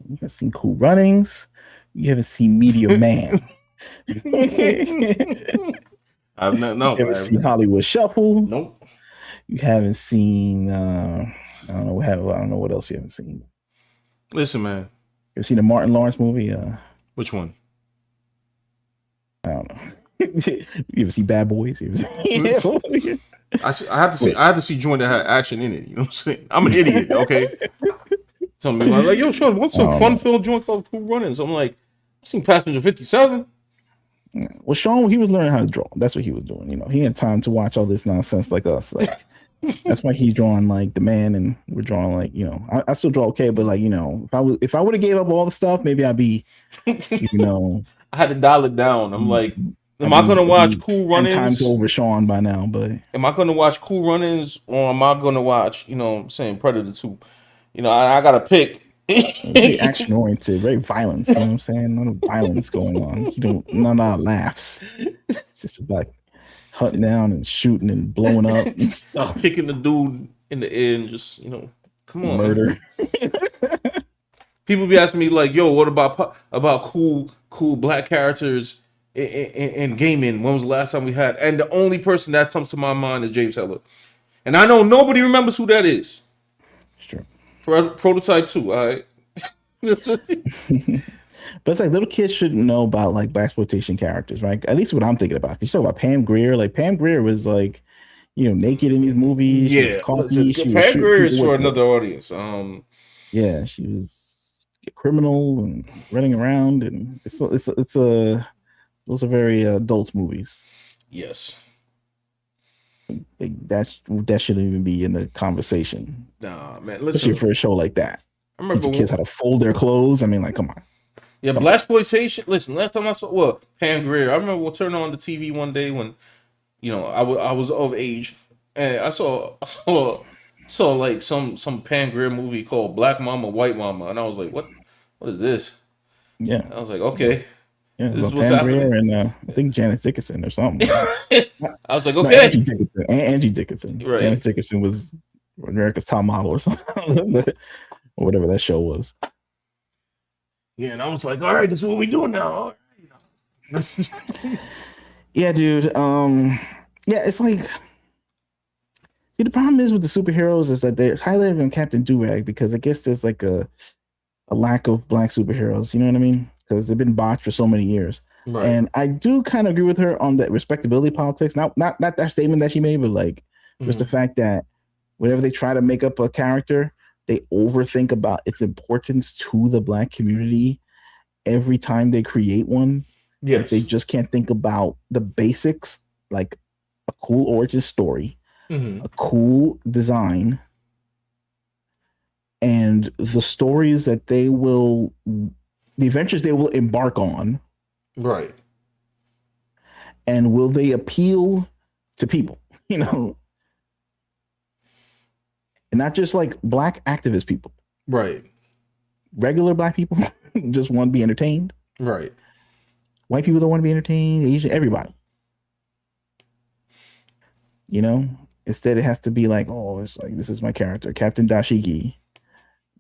You haven't seen Cool Runnings. You haven't seen Meteor Man. I've not. No, you haven't seen Hollywood Shuffle. Nope. You haven't seen. I don't know. I don't know what else you haven't seen. Listen, man. You ever seen a Martin Lawrence movie? Which one? I don't know. You ever see Bad Boys? I have to see. I have to see joint that had action in it. You know what I'm saying? I'm an idiot. Okay. Tell me like, yo, Sean, what's a fun-filled joint called Cool Runnings? I'm like, I seen Passenger 57. Yeah. Well, Sean, he was learning how to draw. That's what he was doing. He had time to watch all this nonsense like us. Like that's why he's drawing like the man, and we're drawing like I still draw okay, but like if I would have gave up all the stuff, maybe I'd be I had to dial it down. I'm like, am I'd I gonna watch be Cool 10 times Runnings? over Sean by now, but Am I gonna watch Cool Runnings, or am I gonna watch, saying Predator 2? I gotta pick. very action oriented, very violence. You know what I'm saying? None of violence going on. You don't none of laughs. It's just about hunting down and shooting and blowing up and stuff. Kicking the dude in the air and just, come on, man. Murder. People be asking me like, "Yo, what about cool black characters in gaming? When was the last time we had?" And the only person that comes to my mind is James Heller, and I know nobody remembers who that is. It's true. Prototype 2, all right. But it's like little kids shouldn't know about like blaxploitation characters, right? At least what I'm thinking about. You talk about Pam Grier. Like Pam Grier was like, naked in these movies. She was Yeah, coffee. She was Pat shooting Greer is people for with another audience. yeah, she was a criminal and running around, and those are very adult movies. Yes. Like that shouldn't even be in the conversation. Nah, man. Especially Listen, for a show like that. I remember Teach kids how to fold their clothes. I mean, like, come on. Yeah, blaxploitation. Listen, last time I saw Pam Grier. I remember we'll turn on the TV one day when I was of age, and I saw like some Pam Grier movie called Black Mama White Mama, and I was like, what is this? Yeah, I was like, okay, yeah. this is Well, what's Pam Grier happening. and I think Janice Dickinson or something. I was like, No, okay, Angie Dickinson. Angie Dickinson. Right. Janice Dickinson was America's Top Model or something, or whatever that show was. yeah, and I was like, all right, this is what we doing now. All right. Yeah, dude. Yeah, it's like, see, the problem is with the superheroes is that they're highlighting on Captain Durag because I guess there's like a lack of black superheroes. You know what I mean? Because they've been botched for so many years. Right. And I do kind of agree with her on that respectability politics. Not that statement that she made, but like just the fact that whenever they try to make up a character, they overthink about its importance to the black community every time they create one. Yes. Like they just can't think about the basics, like a cool origin story, a cool design, and the stories that the adventures they will embark on. Right. And will they appeal to people, and not just like black activist people, Right. regular black people just want to be entertained. Right. White people don't want to be entertained. Asian, everybody. Instead it has to be like, oh, it's like this is my character, Captain Dashiki,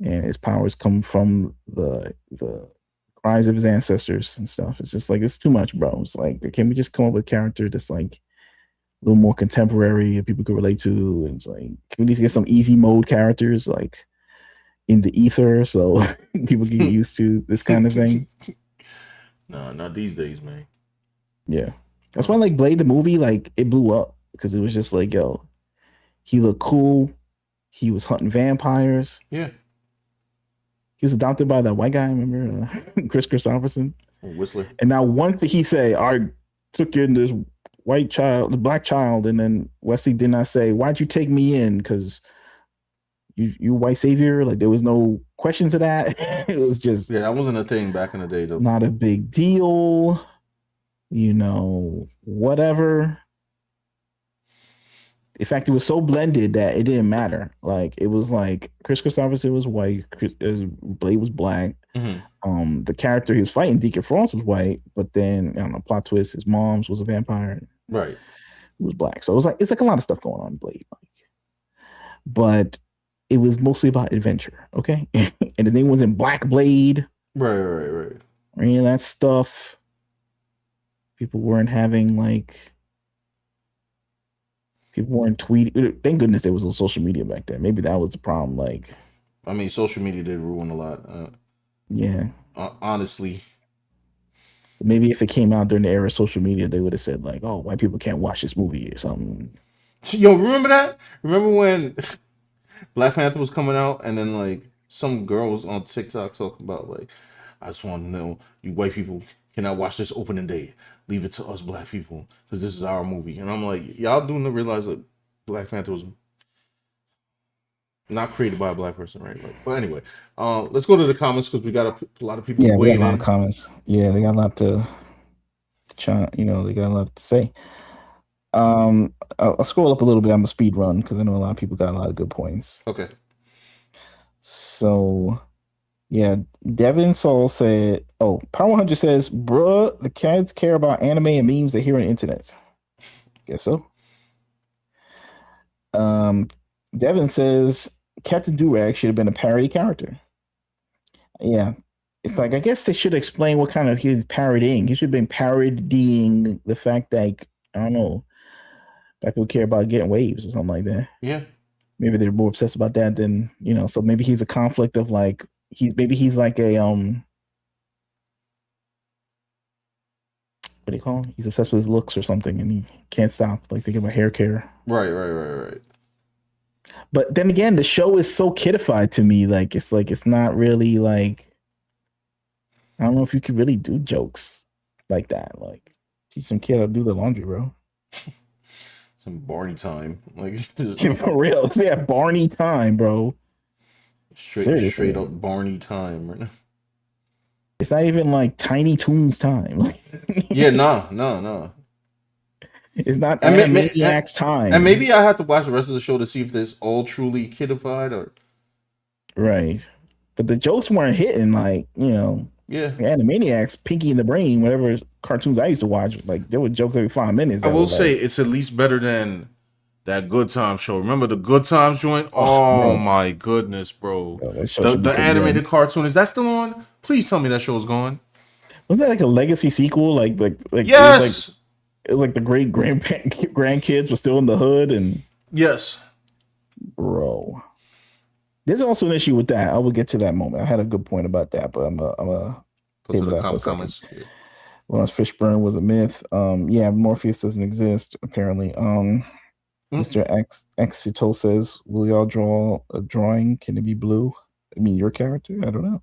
and his powers come from the cries of his ancestors and stuff. It's just like it's too much, bro. It's like, can we just come up with a character that's like a little more contemporary and people can relate to? And it's like, can we just get some easy mode characters like in the ether so people can get used to this kind of thing? No, not these days, man. Yeah. That's why like Blade the movie, like it blew up because it was just like, yo, he looked cool. He was hunting vampires. Yeah. He was adopted by that white guy, remember? Chris Christopherson. Whistler. And now once he say, I took in this the black child, and then Wesley did not say, why'd you take me in? Because you white savior? Like there was no question to that. It was just that wasn't a thing back in the day, though. Not a big deal. Whatever. In fact, it was so blended that it didn't matter. Like it was like Chris Christopherson was white, Blade was black. The character he was fighting, Deacon Frost, was white, but then I don't know, plot twist, his mom's was a vampire. Right. He was black. So it's like a lot of stuff going on in Blade. But it was mostly about adventure, okay? And the name wasn't Black Blade. Right. Any of that stuff. People weren't having people weren't tweeting. Thank goodness there was no social media back then. Maybe that was the problem. Like, I mean, social media did ruin a lot. Yeah. Honestly. Maybe if it came out during the era of social media, they would have said like, "Oh, white people can't watch this movie" or something. Yo, remember that? Remember when Black Panther was coming out, and then like some girl was on TikTok talking about like, I just want to know, you white people Can I watch this opening day? Leave it to us black people because this is our movie. And I'm like, y'all do not realize that Black Panther was not created by a black person, right? Like, but anyway, let's go to the comments because we got a lot of people Yeah, we got a waiting. lot of comments. Yeah, they got a lot to they got a lot to say. I'll scroll up a little bit. I'm a speed run because I know a lot of people got a lot of good points. Okay. So, yeah, Devin Soul said, "Oh, Power 100 says, bruh, the kids care about anime and memes they hear on the internet." Guess so. Devin says Captain Durag should have been a parody character. Yeah. It's like, I guess they should explain what kind of he's parodying. He should have been parodying the fact that, like, I don't know, that people care about getting waves or something like that. Yeah. Maybe they're more obsessed about that than, so maybe he's a conflict of like, he's like a, what do you call him? He's obsessed with his looks or something and he can't stop, like, thinking about hair care. Right. But then again, the show is so kidified to me. Like it's not really like, I don't know if you could really do jokes like that. Like teach some kid how to do the laundry, bro. Some Barney time. Like For real. Yeah, Barney time, bro. Straight up Barney time right now. It's not even like Tiny Toons time. Yeah, no. It's not Animaniacs time. And maybe I have to watch the rest of the show to see if this all truly kidified or right. But the jokes weren't hitting, like, yeah. Animaniacs, Pinky and the Brain, whatever cartoons I used to watch, like there were jokes every 5 minutes. I will say it's at least better than that Good Times show. Remember the Good Times joint? Oh my goodness, bro. The animated cartoon, is that still on? Please tell me that show is gone. Wasn't that like a legacy sequel? Like yes. It was like the great grandkids were still in the hood and yes. Bro. There's also an issue with that. I will get to that moment. I had a good point about that, but I'm go to the comments. Lawrence Fishburne was a myth. Yeah, Morpheus doesn't exist, apparently. Mr. Exito says, will y'all draw a drawing? Can it be blue? I mean, your character? I don't know.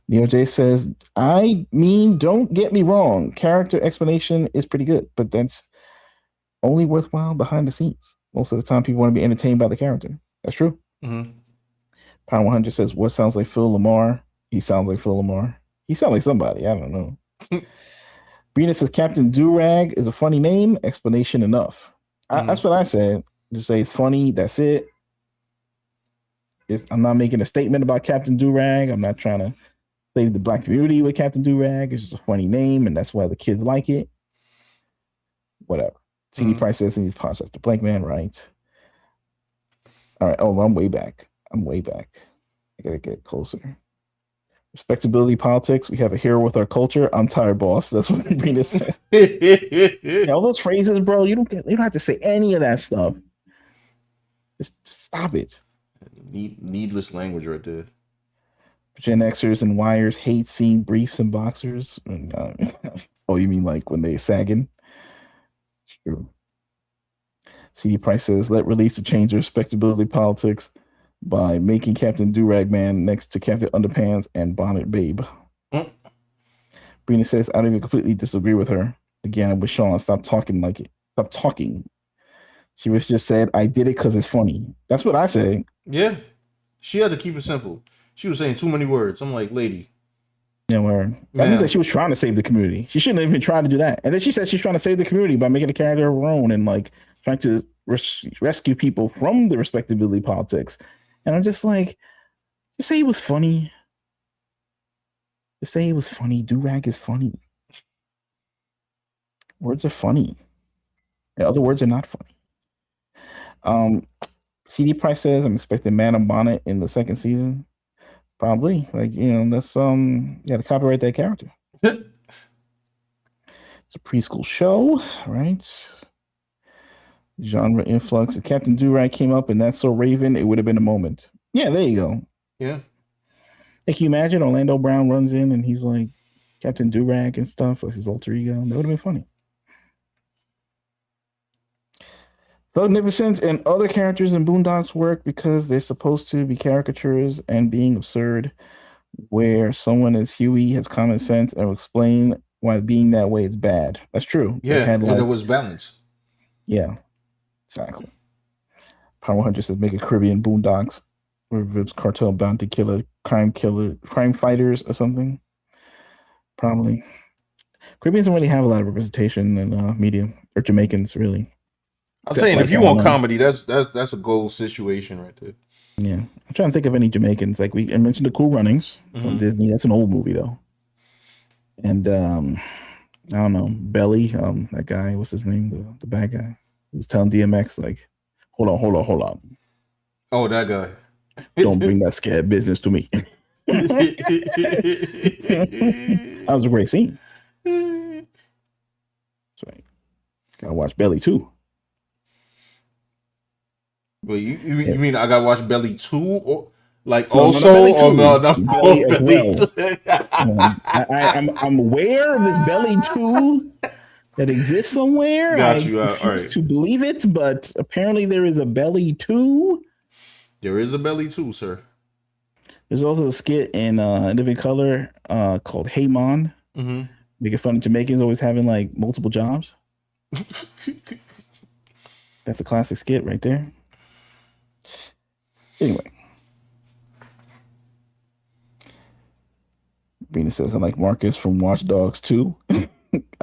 Neo J says, I mean, don't get me wrong. Character explanation is pretty good, but that's only worthwhile behind the scenes. Most of the time, people want to be entertained by the character. That's true. Mm-hmm. Power 100 says, what sounds like Phil Lamar? He sounds like Phil Lamar. He sounds like somebody. I don't know. Brina says, Captain Durag is a funny name. Explanation enough. That's what I said. Just say it's funny. That's it. I'm not making a statement about Captain Durag. I'm not trying to save the black community with Captain Durag. It's just a funny name, and that's why the kids like it. Whatever. CD Price says in his podcast, the Blank Man writes. All right. Oh, I'm way back. I gotta get closer. Respectability politics. We have a hero with our culture. I'm tired, boss. That's what Brina said. Yeah, all those phrases, bro. You don't have to say any of that stuff. Just stop it. Needless language right there. Gen Xers and wires hate seeing briefs and boxers. Oh, you mean like when they sagging? It's true. CD Price says, let release to change the respectability politics by making Captain Durag Man next to Captain Underpants and Bonnet Babe. Brina says, I don't even completely disagree with her. Again, with Sean, stop talking like it. Stop talking. She was just said, I did it because it's funny. That's what I say. Yeah. She had to keep it simple. She was saying too many words. I'm like, lady. Yeah, word. That means that she was trying to save the community. She shouldn't have even tried to do that. And then she said she's trying to save the community by making a character of her own and like trying to rescue people from the respectability politics. And I'm just like, just say he was funny. Just say he was funny. Durag is funny. Words are funny. And other words are not funny. CD Price says, I'm expecting Man of Bonnet in the second season. Probably. Like, that's you gotta copyright that character. It's a preschool show, right? Genre influx. If Captain Durag came up and That's So Raven, it would have been a moment. Yeah, there you go. Yeah. Like, you imagine Orlando Brown runs in and he's like Captain Durag and stuff, like his alter ego. That would have been funny. Magnificent and other characters in Boondocks work because they're supposed to be caricatures and being absurd where someone as Huey has common sense and will explain why being that way is bad. That's true. They Yeah, had and it like, was balanced. yeah, exactly. Power Hunter says make a Caribbean Boondocks where it's cartel bounty killer, crime fighters or something. Probably. Caribbeans don't really have a lot of representation in media, or Jamaicans really. I'm Except saying if like, I you don't want know. comedy, that's a gold situation right there. Yeah, I'm trying to think of any Jamaicans. Like I mentioned the Cool Runnings from Disney. That's an old movie though. And I don't know, Belly, that guy, what's his name? The bad guy. He was telling DMX like, hold on. Oh, that guy. Don't bring that scared business to me. That was a great scene. That's right. Gotta watch Belly too. Well, you mean I gotta watch Belly 2 or like No, also Belly or too. no, Belly as Belly well. 2. I'm aware of this Belly 2 that exists somewhere. Got I you. All refuse right. to believe it, but apparently there is a Belly 2. There is a Belly 2, sir. There's also a skit in Living Color called Hey Mon, making fun of Jamaicans always having like multiple jobs. That's a classic skit right there. Anyway. Venus says, I like Marcus from Watch Dogs 2. I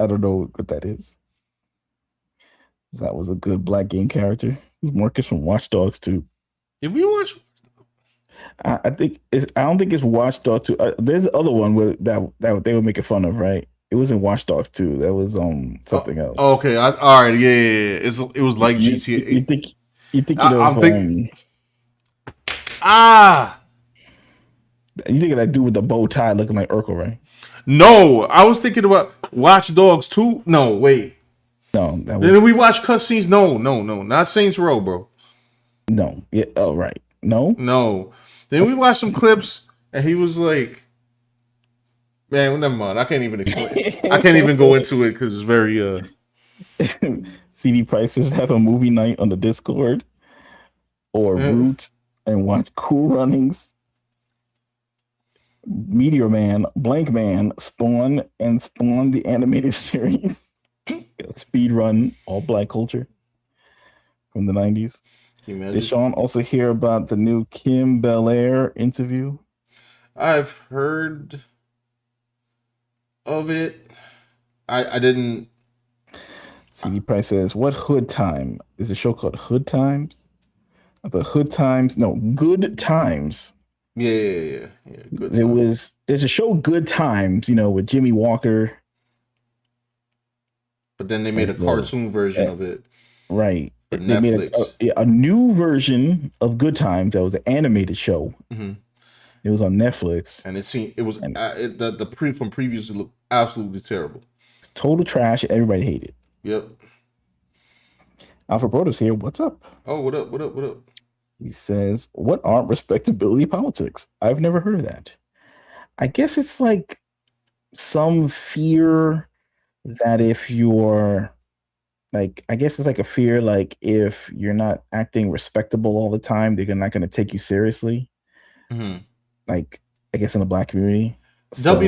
don't know what that is. That was a good black game character. Marcus from Watch Dogs 2. Did we watch? I think it's. I don't think it's Watch Dogs 2. There's the other one that they were making fun of, right? It wasn't Watch Dogs 2. That was something else. Okay, all right, yeah. It was like GTA. You thinking of you thinking that dude with the bow tie looking like Urkel, right? No, I was thinking about Watch Dogs 2. No, wait. No, that was. Did we watch cutscenes? No, not Saints Row, bro. No, yeah, oh right, no. Then we watched some clips, and he was like, "Man, well, never mind. I can't even explain. I can't even go into it because it's very." CD Prices have a movie night on the Discord, or Root and watch Cool Runnings, Meteor Man, Blank Man, Spawn the animated series, Speed Run, all black culture from the 90s. Did Sean also hear about the new Kim Belair interview? I've heard of it. I didn't. CD Price says, what Hood Time? Is a show called Hood Times? The Hood Times? No, Good Times. Yeah. Good Times. There's a show Good Times, with Jimmy Walker. But then they made a cartoon version of it. Right. For they Netflix. made a new version of Good Times that was an animated show. It was on Netflix. And it was the from previously looked absolutely terrible. Total trash. Everybody hated it. Yep. Alfred Broder's here. What's up? Oh, what up? He says, what are respectability politics? I've never heard of that. I guess it's like some fear that if you're like, I guess it's like a fear, like if you're not acting respectable all the time, they're not going to take you seriously. Like, I guess in the black community. Stop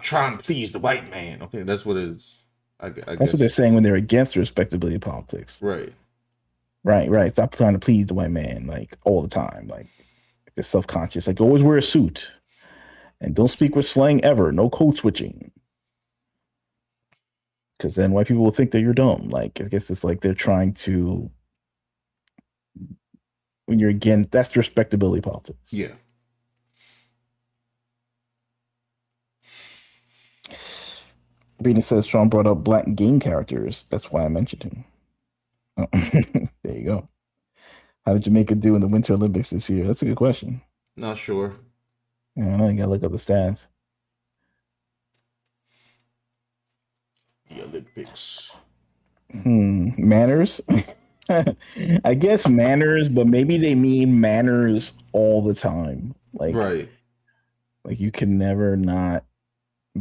trying to please the white man. Okay, that's what it is. I that's guess. What they're saying when they're against respectability politics. Right. Stop trying to please the white man, like all the time. Like they're self-conscious. Like always wear a suit. And don't speak with slang ever. No code switching. Because then white people will think that you're dumb. Like, I guess it's like they're trying to, when you're again, that's respectability politics. Yeah. Venus says Sean brought up black game characters. That's why I mentioned him. Oh, there you go. How did Jamaica do in the Winter Olympics this year? That's a good question. Not sure. Yeah, I know you gotta look up the stats. The Olympics. Manners? I guess manners, but maybe they mean manners all the time. Like, right. Like you can never not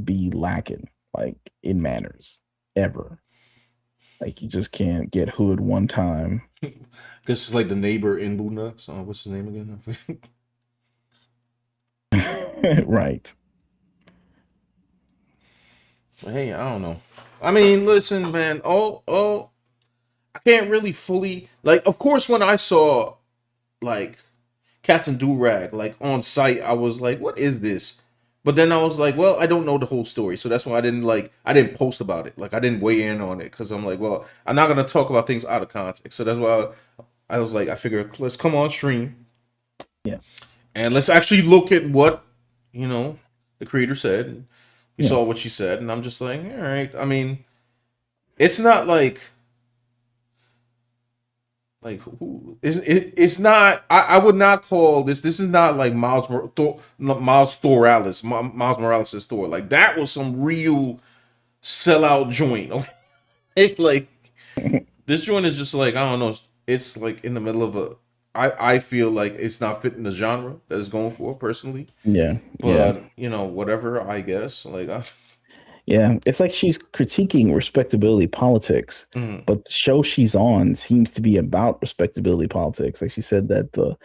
be lacking, like in manners, ever. Like you just can't get hood one time. This is like the neighbor in Buna. So what's his name again? Right. Hey, I don't know. I mean, listen, man. I can't really fully like. Of course, when I saw like Captain Durag like on site, I was like, "What is this?" But then I was like, "Well, I don't know the whole story, so that's why I didn't post about it. Like, I didn't weigh in on it because I'm like, well, I'm not gonna talk about things out of context. So that's why I was like, I figured let's come on stream Yeah. and let's actually look at what you know the creator said. We Yeah. saw what she said, and I'm just like, all right. I mean, it's not like who is it, it's not I would not call this is not like Miles Morales' Thor. Like that was some real sellout joint. Okay? Like this joint is just like I don't know, it's like in the middle of a I feel like it's not fitting the genre that it's going for personally. Yeah. Yeah. But whatever, I guess. Like Yeah. It's like she's critiquing respectability politics, mhm, but the show she's on seems to be about respectability politics. Like she said that the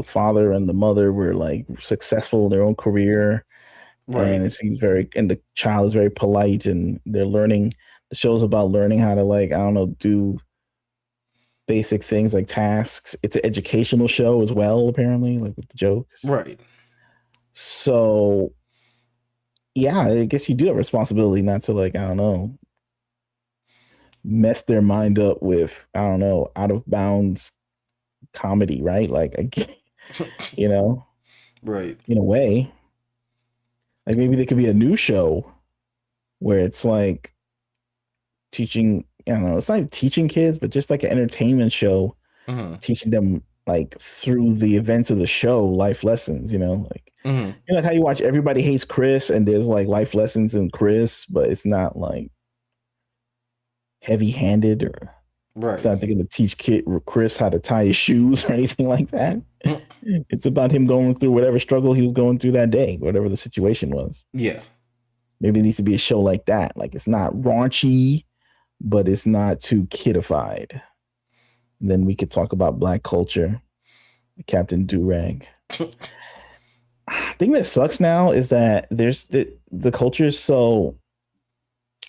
father and the mother were like successful in their own career, and right. it seems very and the child is very polite, and they're learning. The show's about learning how to like I don't know do basic things like tasks. It's an educational show as well, apparently, like with the jokes. Right. So yeah, I guess you do have responsibility not to like I don't know mess their mind up with I don't know out of bounds comedy, right? Like I get, you know, Right. in a way, like maybe there could be a new show where it's like teaching. I don't know. It's not teaching kids, but just like an entertainment show, Mhm. teaching them like through the events of the show, life lessons. Like Mhm. like how you watch Everybody Hates Chris, and there's like life lessons in Chris, but it's not like heavy-handed or it's Right. not they're gonna teach kid Chris how to tie his shoes or anything like that. Mm, It's about him going through whatever struggle he was going through that day, whatever the situation was. yeah. Maybe it needs to be a show like that. Like it's not raunchy, but it's not too kidified. Then we could talk about black culture, Captain Durag. The thing that sucks now is that there's the culture is so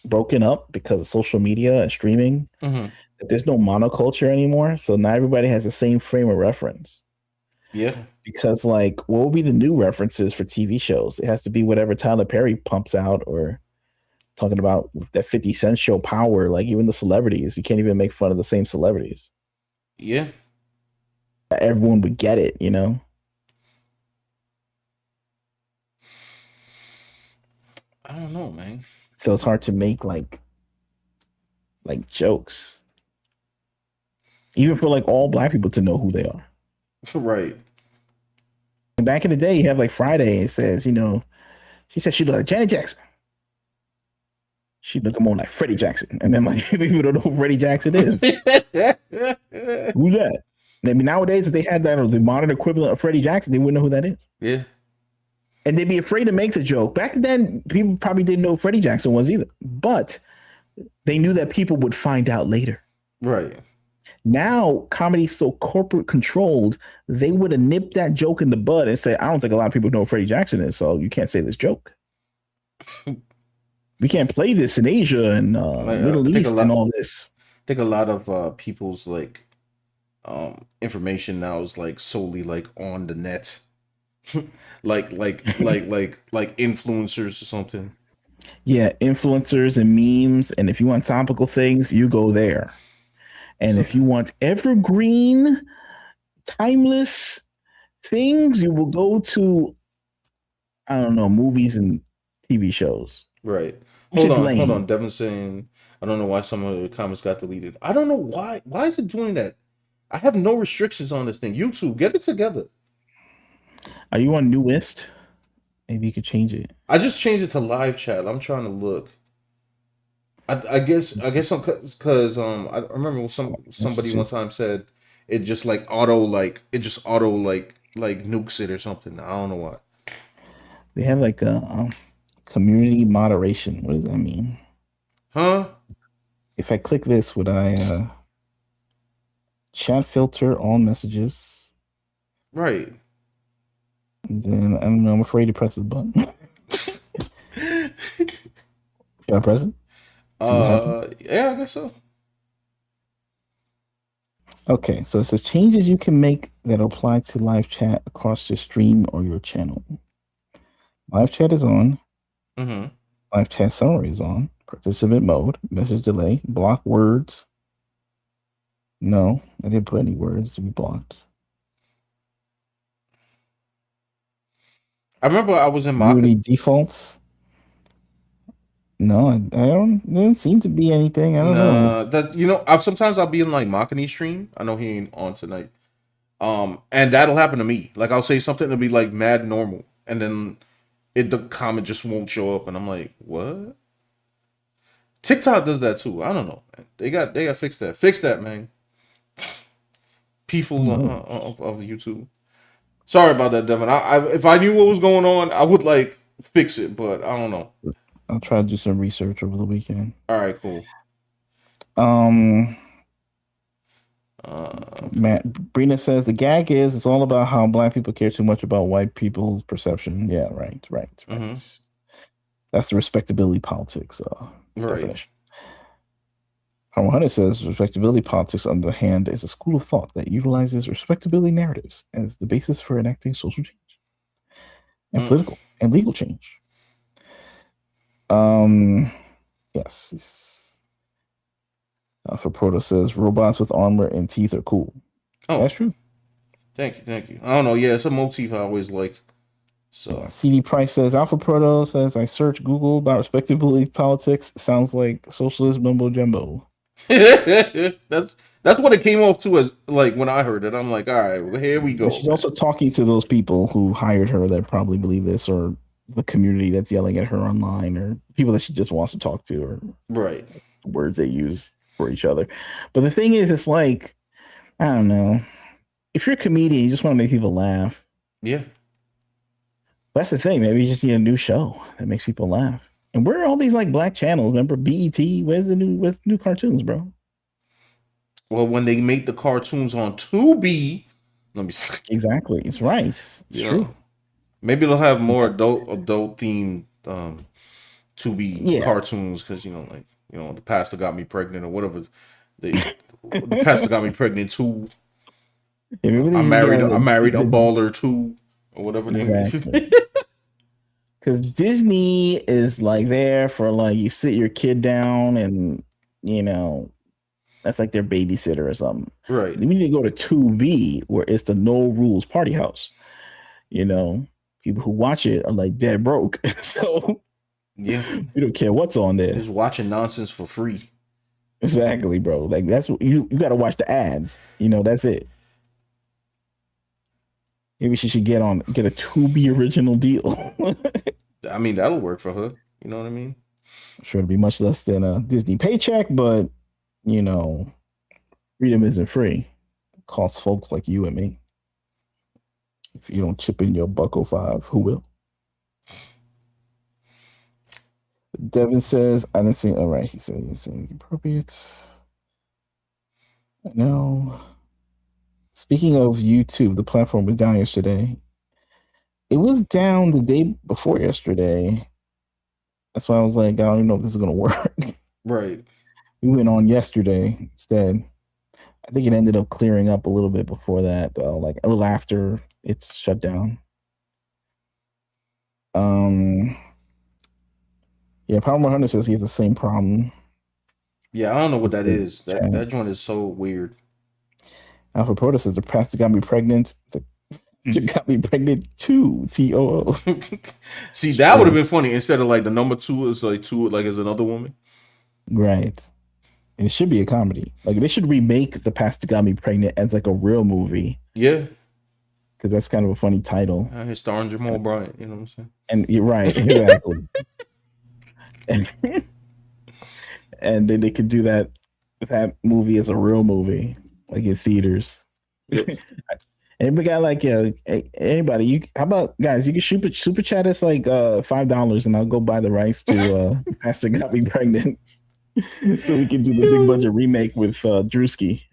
broken up because of social media and streaming Mhm. that there's no monoculture anymore. So not everybody has the same frame of reference. Yeah. Because like what will be the new references for TV shows? It has to be whatever Tyler Perry pumps out or talking about that 50 Cent show Power, like even the celebrities, you can't even make fun of the same celebrities. Yeah. Everyone would get it. I don't know, man. So it's hard to make like jokes. Even for like all black people to know who they are. Right. And back in the day, you have like Friday, it says, she said she looked like Janet Jackson. She looked more like Freddie Jackson. And then like people don't know who Freddie Jackson is. Who's that? I mean, nowadays, if they had that or the modern equivalent of Freddie Jackson, they wouldn't know who that is. Yeah. And they'd be afraid to make the joke. Back then, people probably didn't know who Freddie Jackson was either. But they knew that people would find out later. Right. Now, comedy's so corporate controlled, they would have nipped that joke in the bud and say, I don't think a lot of people know who Freddie Jackson is, so you can't say this joke. We can't play this in Asia and Middle East and all this. I think a lot of people's like information now is like solely like on the net. like influencers or something. Yeah, influencers and memes. And if you want topical things, you go there. And if you want evergreen, timeless things, you will go to, I don't know, movies and TV shows. Right. Which Hold is on. lame. Devin's saying, I don't know why some of the comments got deleted. I don't know why. Why is it doing that? I have no restrictions on this thing. YouTube, get it together. Are you on newest? Maybe you could change it. I just changed it to live chat. I'm trying to look. I guess because I remember when somebody one time said it just like auto like nukes it or something. I don't know why. They have like a community moderation. What does that mean? Huh? If I click this, would I chat filter all messages? Right. And then I don't know. I'm afraid to press the button. Can I press it? See what happens? Yeah, I guess so. Okay, so it says changes you can make that apply to live chat across your stream or your channel. Live chat is on. Mm-hmm. Live chat summary is on. Participant mode, message delay, block words. No, I didn't put any words to be blocked. I remember I was in Community Maka. defaults. No, I don't. There doesn't seem to be anything. I don't know. Nah, that sometimes I'll be in like Makani stream. I know he ain't on tonight. And that'll happen to me. Like I'll say something to be like mad normal, and then the comment just won't show up, and I'm like, what? TikTok does that too. I don't know. Man. They got fix that. Fix that, man. People of YouTube. Sorry about that, Devin. I if I knew what was going on, I would like fix it, but I don't know. I'll try to do some research over the weekend. All right, cool. Matt Brina says the gag is it's all about how black people care too much about white people's perception. Yeah, right. Mm-hmm. That's the respectability politics Right. definition. Harmon Hunter says respectability politics, on the other hand, is a school of thought that utilizes respectability narratives as the basis for enacting social change and political and legal change. Yes. For Proto says robots with armor and teeth are cool. Oh, that's true. Thank you. I don't know. Yeah, it's a motif I always liked. So CD Price says Alpha Proto says I searched Google about respectability politics. Sounds like socialist mumbo jumbo. that's what it came off to as like when I heard it. I'm like, all right, well, here we go. But she's also talking to those people who hired her that probably believe this, or the community that's yelling at her online, or people that she just wants to talk to, or right words they use for each other. But the thing is, it's like, I don't know. If you're a comedian, you just want to make people laugh. Yeah. That's the thing. Maybe you just need a new show that makes people laugh. And where are all these like black channels? Remember BET? Where's the new cartoons, bro? Well, when they make the cartoons on Tubi, let me see. Exactly. It's right. It's true. Maybe they'll have more adult themed Tubi cartoons because the pastor got me pregnant or whatever. The pastor got me pregnant too. Yeah, I married a baller too, or whatever the name is. Because Disney is like there for like you sit your kid down and that's like their babysitter or something. Right. Then we need to go to 2B where it's the no rules party house. People who watch it are like dead broke. So yeah, you don't care what's on there. Just watching nonsense for free. Exactly, bro. Like that's what you got to watch the ads. That's it. Maybe she should get a 2B original deal. I mean, that'll work for her. You know what I mean? I'm sure it'll be much less than a Disney paycheck, but freedom isn't free. It costs folks like you and me. If you don't chip in your $1.05, who will? Devin says, I didn't see. All right, he said it's appropriate. I know. Speaking of YouTube, the platform was down yesterday. It was down the day before yesterday. That's why I was like, I don't even know if this is going to work. Right. We went on yesterday instead. I think it ended up clearing up a little bit before that, like a little after it's shut down. Yeah, Power Hunter says he has the same problem. Yeah, I don't know what that is. That joint is so weird. Alpha Proto says the pastor got me pregnant. You got me pregnant too. TOO. See, that would have been funny. Instead of like the number 2 is like 2 like as another woman. Right. And it should be a comedy. Like they should remake The Pastor Got Me Pregnant as like a real movie. Yeah. Because that's kind of a funny title. He's starring Jamal Bryant, you know what I'm saying? And you're right, exactly. and then they could do that movie as a real movie, like in theaters. Yep. Anybody got like anybody? How about guys? You can super chat us like $5, and I'll go buy the rights to Pastor Got Me Pregnant, so we can do the big budget remake with Drewski.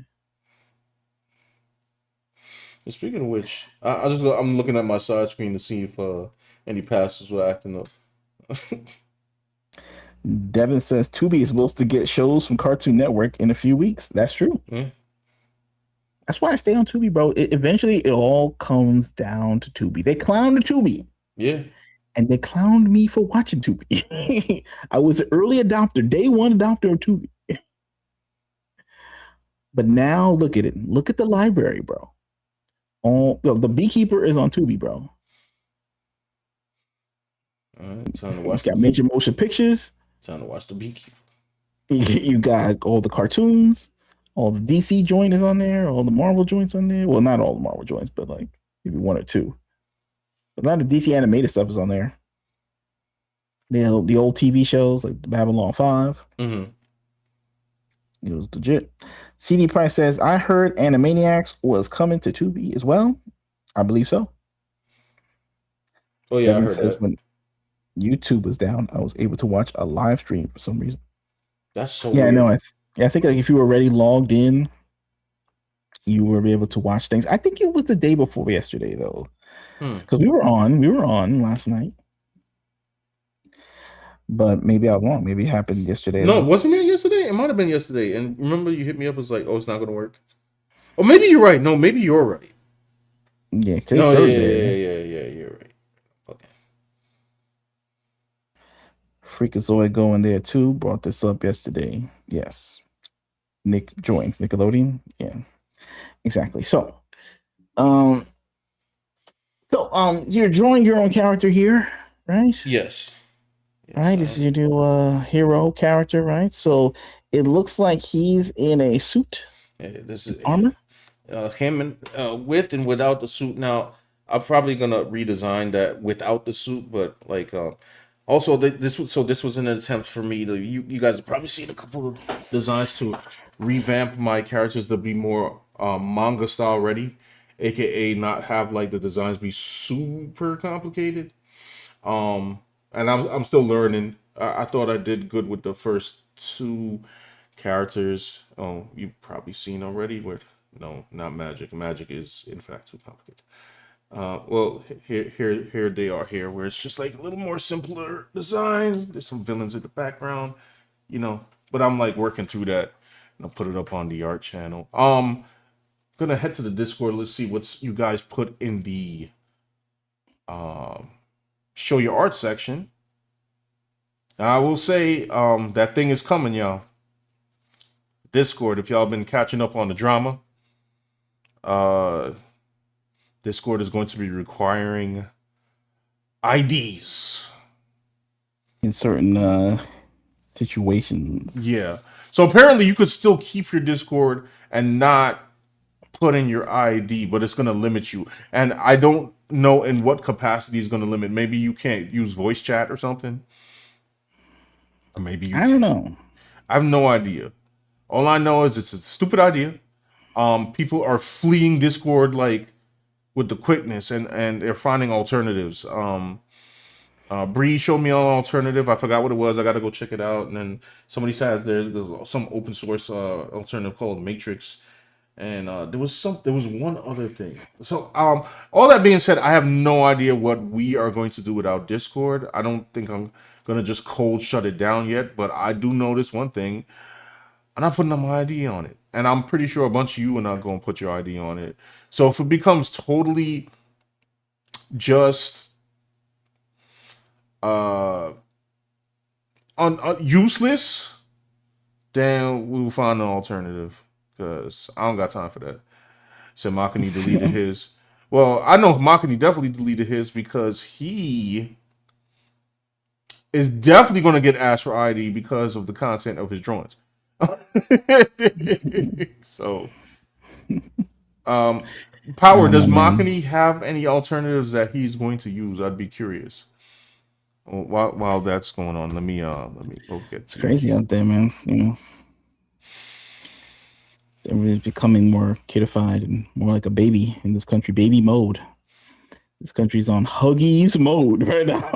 And speaking of which, I'm looking at my side screen to see if any passes were acting up. Devin says Tubi is supposed to get shows from Cartoon Network in a few weeks. That's true. Yeah. That's why I stay on Tubi, bro. Eventually, it all comes down to Tubi. They clowned Tubi. Yeah. And they clowned me for watching Tubi. I was an early adopter, day one adopter of Tubi. But now look at it. Look at the library, bro. The Beekeeper is on Tubi, bro. All right, time to watch. You got major motion pictures. Time to watch the Beekeeper. You got all the cartoons. All the DC joint is on there. All the Marvel joints on there. Well, not all the Marvel joints, but like maybe one or two. A lot of DC animated stuff is on there. The old TV shows like the Babylon 5. Mm-hmm. It was legit. CD Price says, I heard Animaniacs was coming to Tubi as well. I believe so. Oh, yeah, Devin I heard says that. when YouTube was down, I was able to watch a live stream for some reason. That's so Yeah, weird. I know. I think like if you were already logged in, you were able to watch things. I think it was the day before yesterday, though. Because we were on last night. But maybe I won't. Maybe it happened yesterday. No, wasn't it yesterday? It might have been yesterday. And remember, you hit me up. It was like, oh, it's not going to work. Or maybe you're right. No, maybe you're right. Yeah, today's No, Thursday. yeah, you're right. Okay. Freakazoid going there too. Brought this up yesterday. Yes. Nick joins Nickelodeon. Yeah, exactly. So, you're drawing your own character here, right? Yes. Right. This is your new hero character, right? So it looks like he's in a suit. This is armor. Him and with and without the suit. Now, I'm probably gonna redesign that without the suit, but like also this was an attempt for me to you guys have probably seen a couple of designs to revamp my characters to be more manga style ready, aka not have like the designs be super complicated. And I'm still learning. I thought I did good with the first two characters. Oh, you've probably seen already. Where no, not magic. Magic is in fact too complicated. Well, here they are here, where it's just like a little more simpler designs. There's some villains in the background, But I'm like working through that, and I'll put it up on the art channel. Gonna head to the Discord. Let's see what's you guys put in the show your art section. Now, I will say that thing is coming, y'all. Discord, if y'all been catching up on the drama, Discord is going to be requiring IDs in certain situations. Yeah. So apparently you could still keep your Discord and not put in your ID, but it's going to limit you. And I don't know in what capacity is going to limit. Maybe you can't use voice chat or something. Or maybe you I don't know. I have no idea. All I know is it's a stupid idea. People are fleeing Discord like with the quickness, and they're finding alternatives. Bree showed me an alternative. I forgot what it was. I got to go check it out. And then somebody says there's some open source alternative called Matrix. And there was one other thing. So all that being said, I have no idea what we are going to do with our Discord. I don't think I'm gonna just cold shut it down yet. But I do notice one thing. I'm not putting my ID on it, and I'm pretty sure a bunch of you are not going to put your ID on it. So if it becomes totally just useless, then we'll find an alternative. Because I don't got time for that. So Makani deleted his. Well, I know Makani definitely deleted his because he is definitely going to get asked for ID because of the content of his drawings. So, Power, does Makani have any alternatives that he's going to use? I'd be curious. While that's going on, let me go get. It's crazy out there, man. Everybody's becoming more kidified and more like a baby in this country. Baby mode. This country's on Huggies mode right now.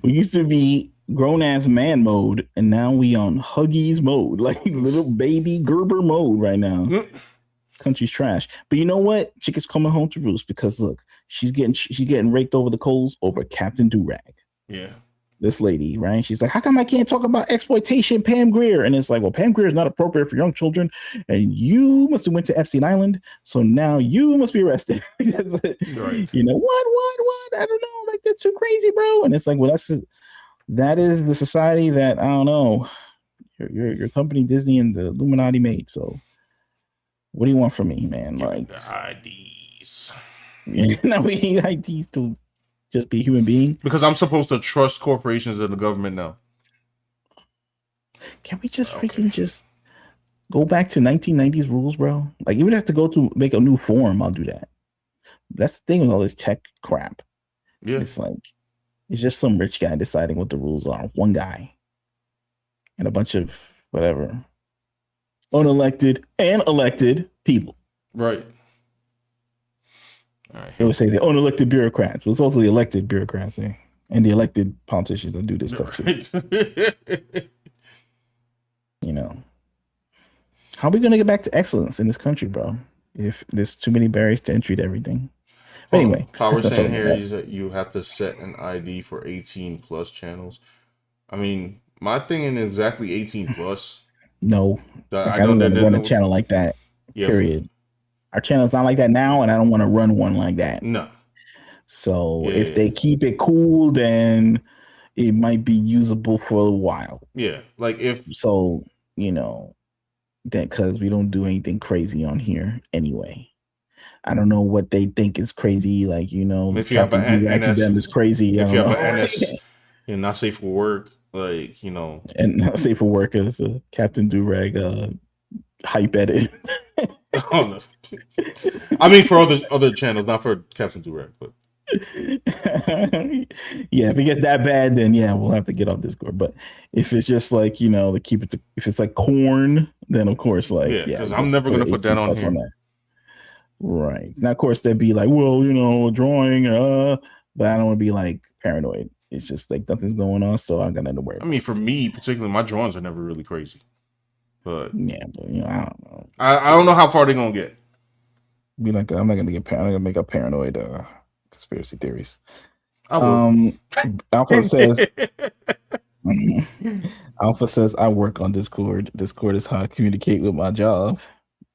We used to be grown ass man mode, and now we on Huggies mode, like little baby Gerber mode right now. It's Country's trash. But you know what? Chick is coming home to roost because look, she's getting raked over the coals over Captain Durag. Yeah. This lady, right? She's like, how come I can't talk about exploitation, Pam Grier? And it's like, well, Pam Grier is not appropriate for young children, and you must have went to Epstein Island, so now you must be arrested. Right. You know what? I don't know. Like, that's too crazy, bro. And it's like, well, that is the society that I don't know. Your company, Disney, and the Illuminati made. So, what do you want from me, man? Give Like me the IDs. now we need IDs to just be a human being. Because I'm supposed to trust corporations and the government now. Can we just freaking just go back to 1990s rules, bro? Like, even if I have to go to make a new form, I'll do that. That's the thing with all this tech crap. Yeah. It's like, it's just some rich guy deciding what the rules are. One guy. And a bunch of whatever. Unelected and elected people. Right. All right. They would say the unelected bureaucrats, but it's also the elected bureaucrats, eh? And the elected politicians that do this stuff too. You know, how are we gonna get back to excellence in this country, bro? If there's too many barriers to entry to everything. But anyway, Power saying here is that you have to set an ID for 18 plus channels. I mean, my thing ain't exactly 18 plus. No, like, I don't want to run a channel like that. Yeah, period. Our channel's not like that now, and I don't want to run one like that. No. So if they keep it cool, then it might be usable for a while. Yeah, like if so, you know, that because we don't do anything crazy on here anyway. I don't know what they think is crazy. Like, you know, if you have an NS, them is crazy. If you have an NS, you're not safe for work. Like, you know, and not safe for work as a Captain Durag hype edit. Oh, no. I mean, for other channels, not for Captain Durag, but yeah, if it gets that bad, then yeah, we'll have to get off Discord. But if it's just like, you know, to keep it to, if it's like corn, then of course, like, yeah, because I'm never gonna put that on here. That. Right now, of course, they'd be like, well, you know, drawing, but I don't want to be like paranoid. It's just like nothing's going on, so I'm gonna worry. I mean, for me, particularly, my drawings are never really crazy. But yeah, but you know, I don't know. I don't know how far they're gonna get. Be like, I'm not gonna get. I'm not gonna make up paranoid conspiracy theories. Alpha says. Alpha says I work on Discord. Discord is how I communicate with my job.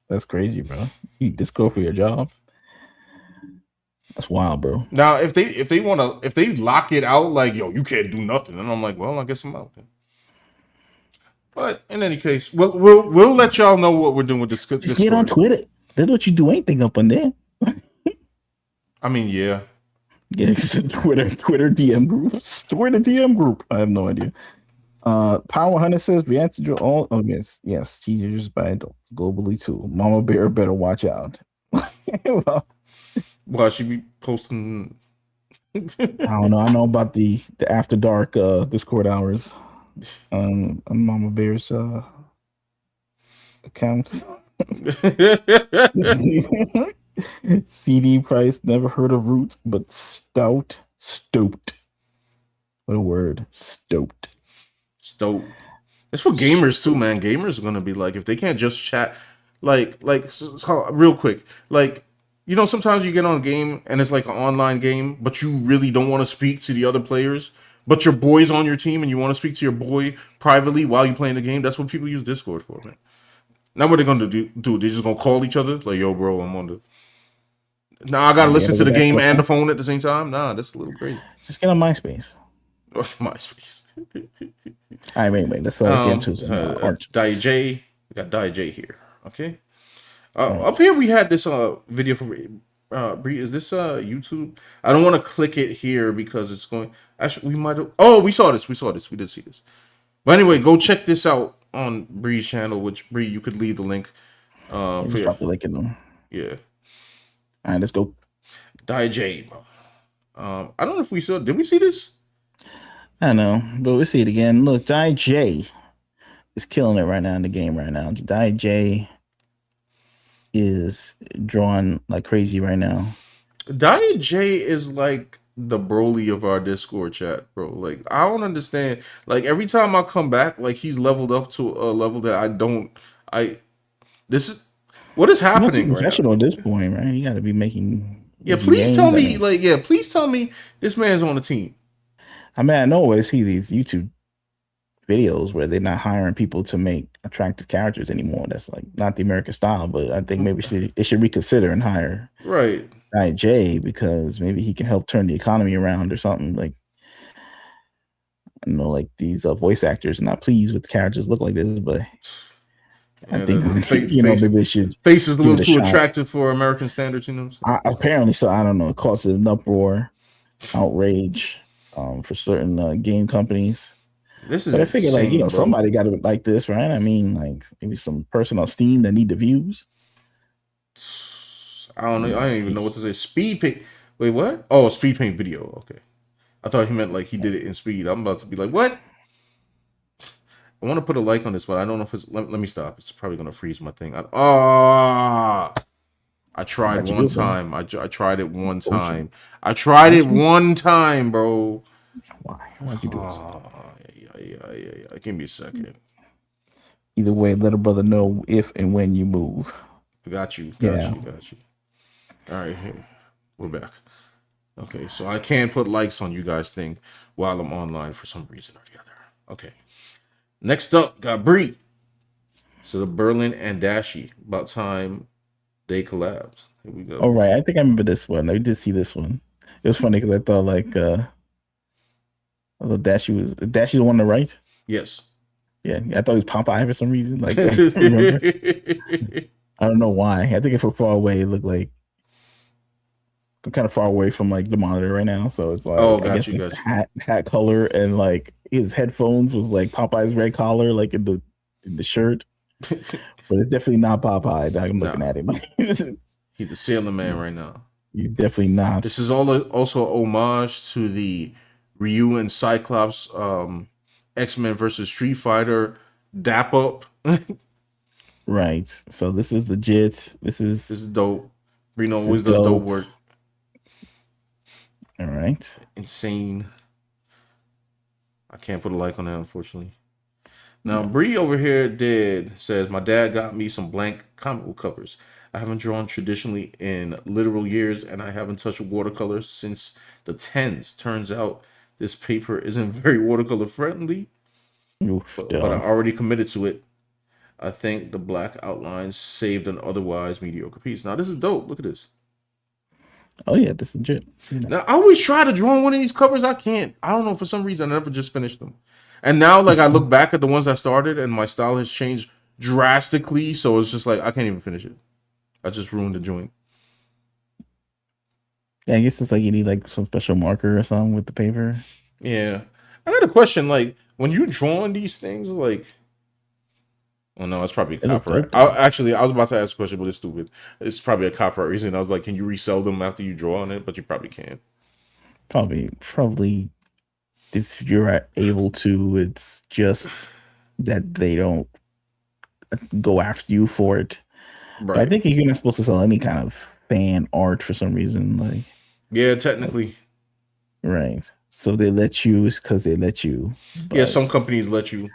That's crazy, bro. You Discord for your job. That's wild, bro. Now, if they lock it out, like, yo, you can't do nothing, and I'm like, well, I guess I'm out then. But in any case, we'll let y'all know what we're doing with this. Just get on Twitter. They don't you do anything up on there. I mean, yeah. Yeah, Twitter DM groups. Twitter DM group. I have no idea. Power Hunter says we answered your all. Oh yes, teenagers by adults globally too. Mama Bear better watch out. Well, she be posting. I don't know. I know about the after dark Discord hours on Mama Bear's account. CD price, never heard of roots, but stoked. What a word. Stoked. It's for gamers too, man. Gamers are gonna be like, if they can't just chat, like real quick, like, you know, sometimes you get on a game and it's like an online game, but you really don't want to speak to the other players, but your boy's on your team and you want to speak to your boy privately while you playing the game. That's what people use Discord for, man. Now what they're gonna do? They're just gonna call each other like, "Yo, bro, I'm on the." Now I gotta listen to the game and the phone at the same time. Nah, that's a little crazy. Just get on MySpace. MySpace. All right, wait. Let's get into it. Die J, we got Die J here. Okay. Up here we had this video from Bree. Is this YouTube? I don't want to click it here because it's going. Actually, we might have. Oh, we saw this. We did see this. But anyway, go check this out on Bree's channel. Which Bree, you could leave the link. For drop the link in them. Yeah. All right, let's go. Die J. I don't know if we saw. Did we see this? I don't know, but we'll see it again. Look, Die J is killing it right now in the game right now. Die J is drawing like crazy right now. Die J is like the Broly of our Discord chat, bro. Like, I don't understand. Like, every time I come back, like, he's leveled up to a level that What is You must be happening right now? professional at this point, right? You got to be making Yeah, please tell games. me, please tell me this man's on the team. I mean, I know I see these YouTube videos where they're not hiring people to make attractive characters anymore. That's like not the American style, but I think maybe they should reconsider and hire Right. Jay because maybe he can help turn the economy around or something. Like I know, like these voice actors are not pleased with the characters look like this, but I Yeah, think the maybe they should face is a give little it a too shot. attractive for American standards, you know. Apparently, so I don't know. It caused an uproar, outrage for certain game companies. This is But I figure, insane, bro. somebody got to like this, right? I mean, like maybe some person on Steam that need the views. I don't know. I don't even know what to say. Speed paint. Wait, what? Oh, speed paint video. Okay, I thought he meant like he did it in speed. I'm about to be like, what? I want to put a like on this, but I don't know if it's. Let me stop. It's probably gonna freeze my thing. I tried one time. I tried it one time. I tried it one time, bro. Why'd you do this? Yeah. Give me a second. Either way, let a brother know if and when you move. Got you. All right, here. We're back. Okay, so I can't put likes on you guys' thing while I'm online for some reason or the other. Okay. Next up, got Bree. So the Berlin and Dashi. About time they collabs. Here we go. All right, I think I remember this one. I did see this one. It was funny because I thought Dashi's the one on the right. Yes. Yeah, I thought it was Popeye for some reason. Like I remember. I don't know why. I think if we're far away, it looked like I'm kind of far away from like the monitor right now, so it's like I guess the hat color and like his headphones was like Popeye's red collar, like in the shirt. But it's definitely not Popeye. I'm looking at him. He's the Sailor Man right now. He's definitely not. This is also an homage to the Ryu and Cyclops X-Men versus Street Fighter dap up. Right. So this is legit. This is dope. Reno always does dope work. All right. Insane. I can't put a like on that, unfortunately. Now, Bree over here says, my dad got me some blank comic book covers. I haven't drawn traditionally in literal years, and I haven't touched watercolor since the 10s. Turns out this paper isn't very watercolor friendly, but I already committed to it. I think the black outlines saved an otherwise mediocre piece. Now, this is dope. Look at this. Oh, yeah, this is legit. Now, I always try to draw on one of these covers. I can't. I don't know. For some reason, I never just finished them. And now, like, I look back at the ones I started, and my style has changed drastically. So it's just like, I can't even finish it. I just ruined the joint. Yeah, I guess it's like you need like some special marker or something with the paper. Yeah. I got a question. Like, when you drawing these things, like, well, no, it's probably copyright. I was about to ask a question, but it's stupid. It's probably a copyright reason. I was like, can you resell them after you draw on it? But you probably can't. Probably if you're able to, it's just that they don't go after you for it. Right. But I think you're not supposed to sell any kind of fan art for some reason. Like, yeah, technically. Right. So they let you because they let you. Yeah, some companies let you.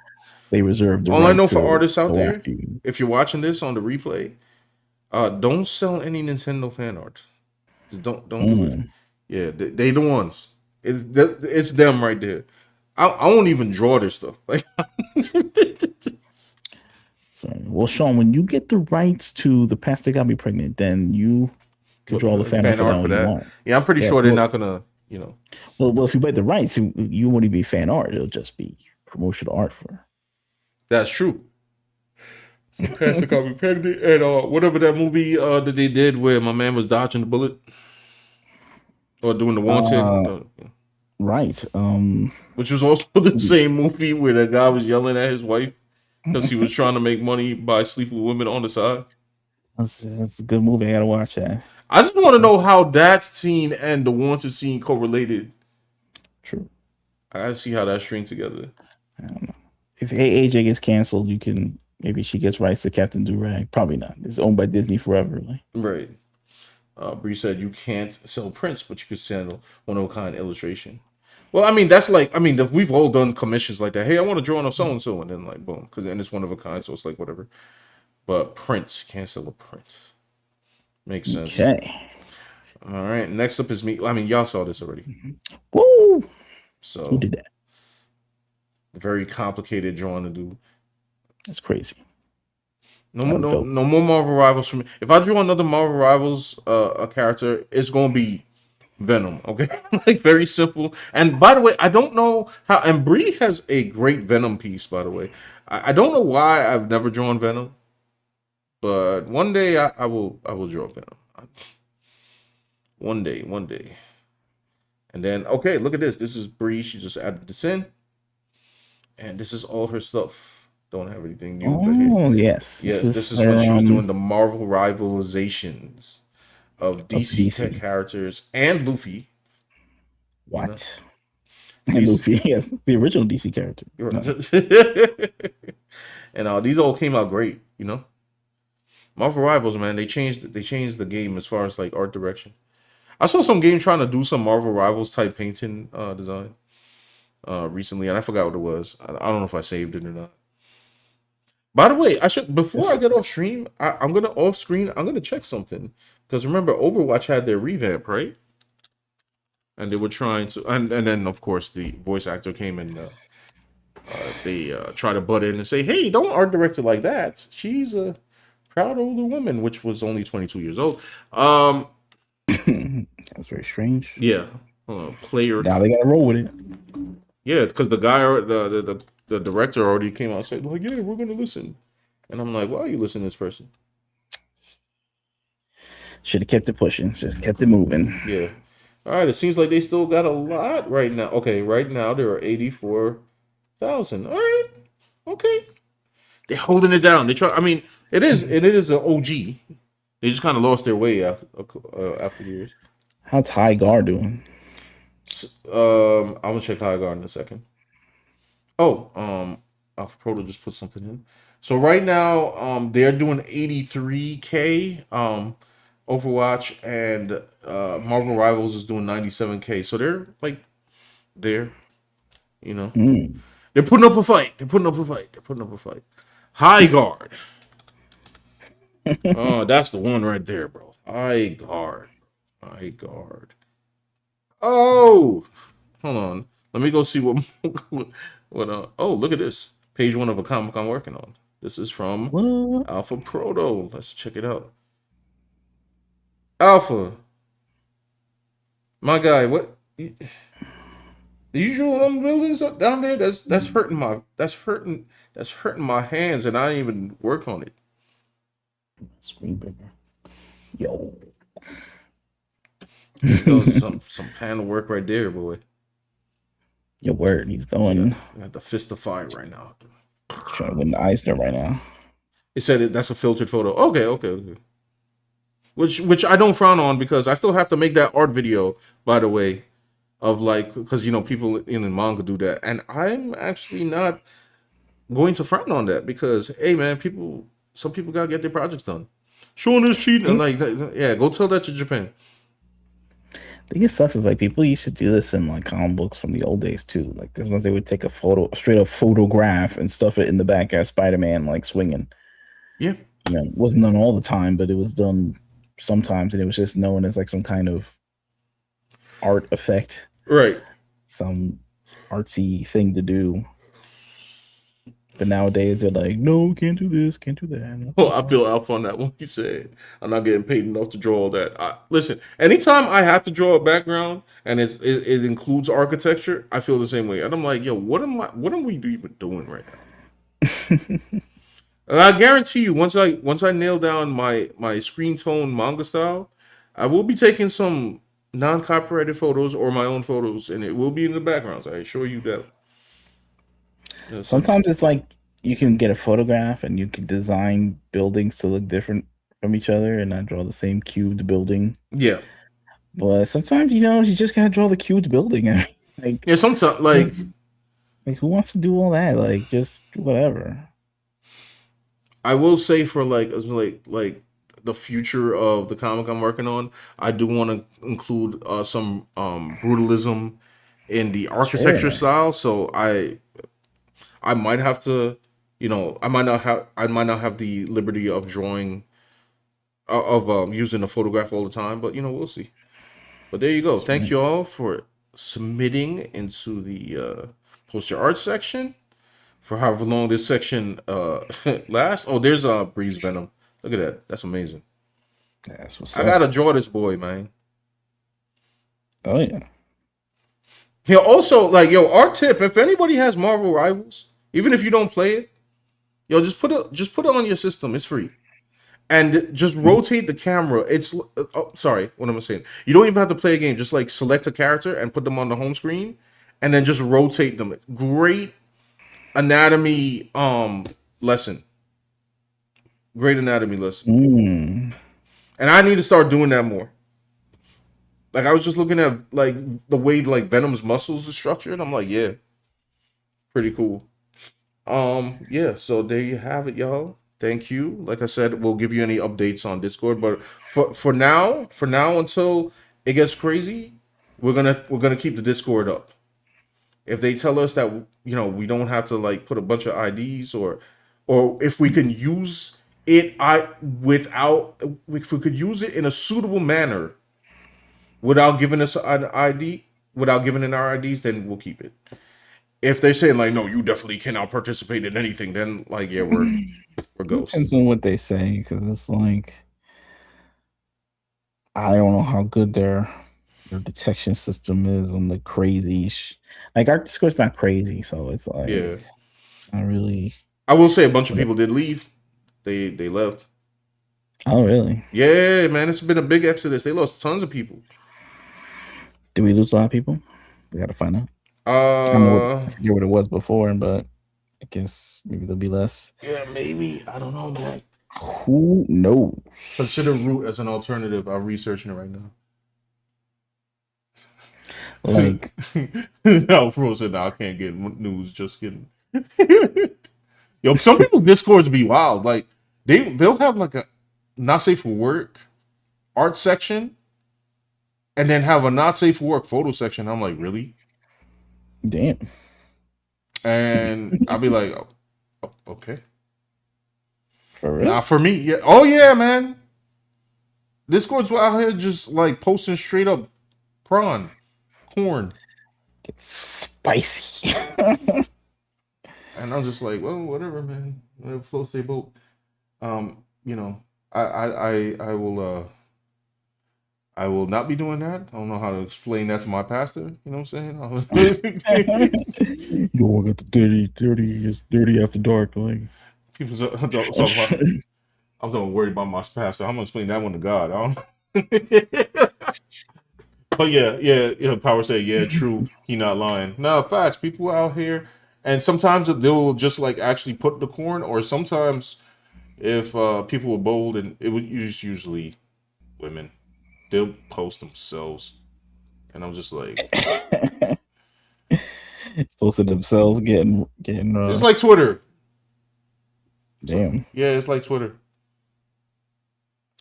They reserve the all right I know for artists out there, you. If you're watching this on the replay, don't sell any Nintendo fan art. Just don't do it. Yeah, they the ones. It's them right there. I won't even draw their stuff. Like, sorry. Well, Sean, when you get the rights to The Pastor Got Me Pregnant, then you can draw the fan art for that. Yeah, I'm pretty sure they're not gonna, you know. Well, if you buy the rights, you won't even be fan art. It'll just be promotional art for. That's true. Pastor Got Me Pregnant, and whatever that movie that they did where my man was dodging the bullet or doing the wanted. Right. Which was also the same movie where that guy was yelling at his wife because he was trying to make money by sleeping with women on the side. That's a good movie. I gotta watch that. I just want to know how that scene and the wanted scene correlated. True. I gotta see how that string together. I don't know. If AJ gets canceled, you can maybe she gets rights to Captain Durag. Probably not. It's owned by Disney forever. Like. Right. Bree said you can't sell prints, but you could sell one of a kind illustration. Well, I mean, that's like, we've all done commissions like that. Hey, I want to draw on a so and so, and then like boom, because then it's one of a kind, so it's like whatever. But Prince, can't sell a Prince. Makes sense. Okay. All right. Next up is me. I mean, y'all saw this already. Woo! Who So did that? very complicated drawing to do. That's crazy. No That more, was no, dope. no more Marvel Rivals for me. If I draw another Marvel Rivals a character, it's gonna be Venom. Okay, like very simple. And by the way, I don't know how. And Bree has a great Venom piece. By the way, I don't know why I've never drawn Venom, but one day I will. I will draw Venom. One day, one day. And then okay, look at this. This is Bree. She just added this in, and this is all her stuff. Don't have anything new, but here. Oh yes, Yes, this is her, when she was doing the Marvel rivalizations of of DC DC. characters and Luffy. What? You And know? Luffy, yes, the original DC character. No. And these all came out great, you know. Marvel Rivals, man, they changed the game as far as like art direction. I saw some game trying to do some Marvel Rivals type painting design recently, and I forgot what it was. I don't know if I saved it or not. By the way, I should before I get off stream, I'm gonna off screen. I'm gonna check something because remember, Overwatch had their revamp, right? And they were trying to, and then of course the voice actor came and they try to butt in and say, "Hey, don't art direct it like that. She's a proud older woman," which was only 22 years old. That's very strange. Yeah, player. Now they gotta roll with it. Yeah, because the guy, the director already came out and said, like, yeah, we're gonna listen. And I'm like, why are you listening to this person? Should have kept it pushing. Just kept it moving. Yeah. All right. It seems like they still got a lot right now. Okay, right now there are 84,000. All right. Okay. They're holding it down. They try. I mean, it is an OG. They just kind of lost their way after years. How's High Guard doing? I'm gonna check High Guard in a second. Oh, Alpha Proto just put something in. So right now, they're doing 83K. Overwatch and Marvel Rivals is doing 97K. So they're like there, you know. They're putting up a fight. They're putting up a fight. High Guard. Oh, that's the one right there, bro. High Guard. Oh, hold on. Let me go see what oh, look at this. Page 1 of a comic I'm working on. This is from What? Alpha Proto. Let's check it out. Alpha. My guy, what the usual buildings up down there? That's hurting my hands, and I didn't even work on it. Screen bigger. Yo. Some panel work right there, boy. Your word. He's going. I got the fist of fire right now. Trying to win the Eisner right now. It said that's a filtered photo. Okay. Which I don't frown on because I still have to make that art video, by the way, of like because people in manga do that, and I'm actually not going to frown on that because hey man, some people gotta get their projects done. Showing this cheating, I'm like yeah, go tell that to Japan. I think it sucks is like people used to do this in like comic books from the old days too. Like this ones they would take a straight up photograph and stuff it in the back as Spider-Man like swinging. Yeah. It wasn't done all the time, but it was done sometimes, and it was just known as like some kind of art effect, right? Some artsy thing to do. But nowadays they're like, no, can't do this, can't do that. Well, I feel Alpha on that one. He said, "I'm not getting paid enough to draw all that." Listen, anytime I have to draw a background and it includes architecture, I feel the same way. And I'm like, yo, what are we even doing right now? And I guarantee you, once I nail down my screen tone manga style, I will be taking some non-copyrighted photos or my own photos, and it will be in the backgrounds. I assure you that. Sometimes it's like you can get a photograph and you can design buildings to look different from each other and not draw the same cubed building. Yeah. But sometimes you just gotta draw the cubed building. Like yeah, sometimes like who wants to do all that? Like just whatever. I will say for like the future of the comic I'm working on, I do want to include some brutalism in the architecture style. So I might have to I might not have the liberty of drawing using a photograph all the time, but we'll see. But there you go. Thank you all for submitting into the poster art section for however long this section lasts. Oh, there's Breeze Venom. Look at that. That's amazing. That's what's I up. gotta draw this boy, man. Oh yeah. Also, like, art tip: if anybody has Marvel Rivals, even if you don't play it, just put it on your system. It's free, and just rotate the camera. It's sorry, what am I saying? You don't even have to play a game. Just like select a character and put them on the home screen, and then just rotate them. Great anatomy lesson. Great anatomy lesson. And I need to start doing that more. Like, I was just looking at like the way like Venom's muscles are structured. I'm like, yeah, pretty cool. Yeah, so there you have it, y'all. Thank you. Like I said, we'll give you any updates on Discord, but for now until it gets crazy, we're gonna keep the Discord up. If they tell us that we don't have to like put a bunch of IDs, or if we can use it if we could use it in a suitable manner without giving us an ID, without giving in our IDs, then we'll keep it. If they say like, no, you definitely cannot participate in anything, then like, yeah, we're ghosts. Depends on what they say, because it's like, I don't know how good their detection system is on the crazy. Like, our Discord's not crazy, so it's like, yeah, not really. I will say a bunch of people did leave. They left. Oh really? Yeah, man, it's been a big exodus. They lost tons of people. Did we lose a lot of people? We got to find out. I forget what it was before, but I guess maybe there'll be less. Yeah, maybe. I don't know, man. Who knows? Consider Root as an alternative. I'm researching it right now. Like, no, Fro said, no, I can't get news. Just kidding. Yo, some people's Discords be wild. Like, they'll have like a not safe for work art section, and then have a not safe for work photo section. I'm like, really? Damn. And I'll be like, oh, okay. For real? Nah, for me, yeah. Oh yeah, man. Discord's out here just like posting straight up corn. It's spicy. And I'm just like, well, whatever, man. Whatever floats their boat. I will not be doing that. I don't know how to explain that to my pastor. You know what I'm saying? Yo, I got the it's dirty after dark. Like, people don't talk about. I'm don't worry about my pastor. I'm gonna explain that one to God. But yeah. Power say, yeah, true. He not lying. No, facts. People out here, and sometimes they'll just like actually put the corn, or sometimes if people were bold, and it would usually women, they'll post themselves, and I'm just like, posted themselves getting. It's like Twitter. Damn. Yeah, it's like Twitter.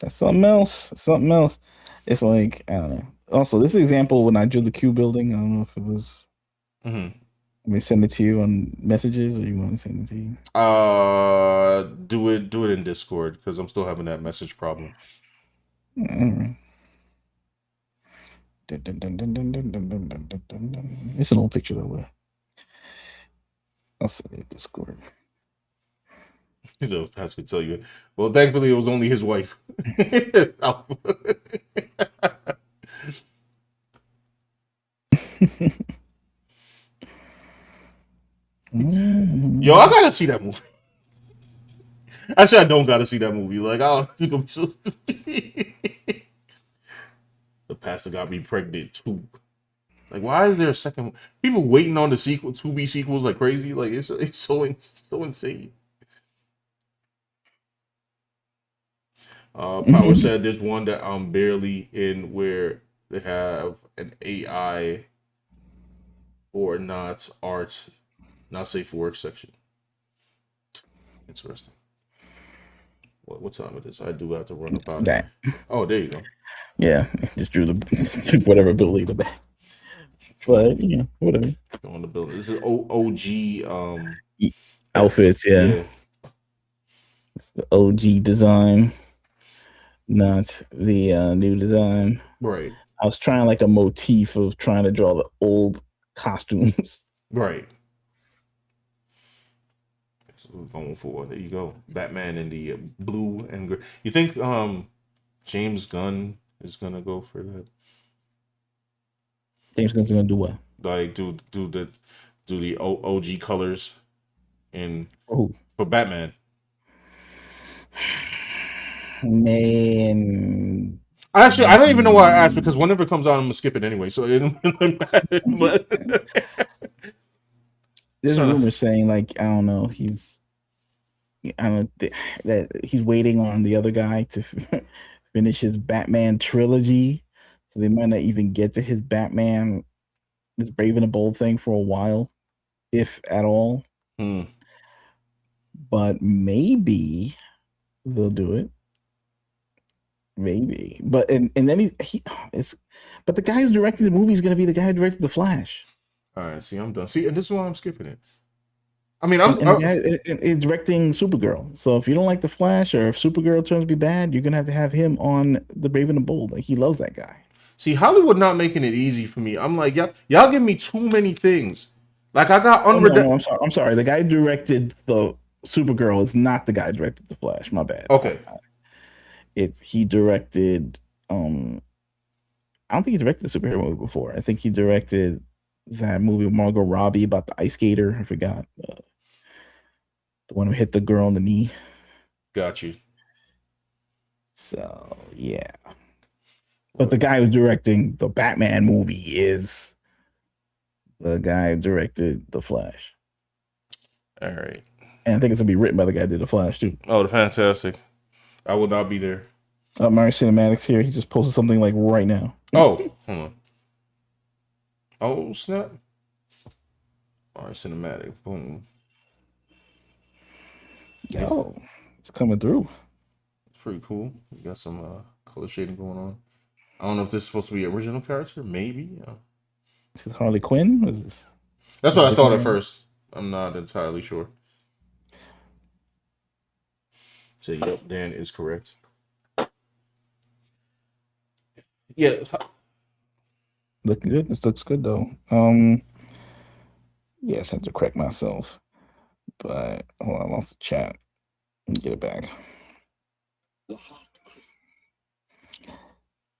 That's something else. It's like, I don't know. Also, this example when I drew the Q building, I don't know if it was. Mm-hmm. Let me send it to you on messages, or you want to send it to you? Do it in Discord, because I'm still having that message problem. All right. It's an old picture though. I'll send it to Discord. I have to tell you. Well, thankfully, it was only his wife. Yo, I gotta see that movie. Actually, I don't gotta see that movie. Like, it's gonna be so stupid. The pastor got me pregnant too. Like, why is there a second? People waiting on the sequel, 2B sequels like crazy. Like, it's so insane. Power said there's one that I'm barely in where they have an AI or not art, not safe for work section. Interesting. What time it is? I do have to run about that. Oh, there you go. Yeah, just drew whatever building in the back. But yeah, whatever. On the building. This is OG outfits. Yeah, it's the OG design, not the new design. Right. I was trying like a motif of trying to draw the old costumes. Right. So we're going for, there you go, Batman in the blue and gray. You think James Gunn is gonna go for that? James Gunn's gonna do what? Like do the OG colors in Oh for Batman? man, Actually, I don't even know why I asked, because whenever it comes out, I'm gonna skip it anyway. So it don't really matter. But there's Tryna- rumors saying like I don't know. I don't that he's waiting on the other guy to finish his Batman trilogy, so they might not even get to his Batman, this Brave and the Bold thing for a while, if at all. Hmm. But maybe they'll do it. Maybe, but and then it's but the guy who's directing the movie is going to be the guy who directed The Flash. All right, see, I'm done. See, and this is why I'm skipping it. I mean, I was And the guy is directing Supergirl. So if you don't like The Flash, or if Supergirl turns to be bad, you're gonna have to have him on The Brave and the Bold. Like, he loves that guy. see Hollywood not making it easy for me. I'm like, y'all give me too many things. Like I got No, I'm sorry. The guy who directed the Supergirl is not the guy who directed The Flash. My bad. Okay. He directed. I don't think he directed a superhero movie before. I think he directed that movie with Margot Robbie about the ice skater. I forgot the one who hit the girl in the knee. Got you. So yeah, but the guy who's directing the Batman movie is the guy who directed The Flash. All right. And I think it's gonna be written by the guy who did The Flash too. Oh, the Fantastic. I will not be there. Mario Cinematics here. He just posted something like right now. Oh, hold on. Oh, snap. All right, cinematic. Boom. Yo, it's coming through. It's pretty cool. We got some color shading going on. I don't know if this is supposed to be original character. Maybe. Is it Harley Quinn? That's what I thought at first. I'm not entirely sure. So, yep, Dan is correct. Yeah. Looking good. This looks good though. Yes, I had to correct myself. But hold on, I lost the chat. Let me get it back.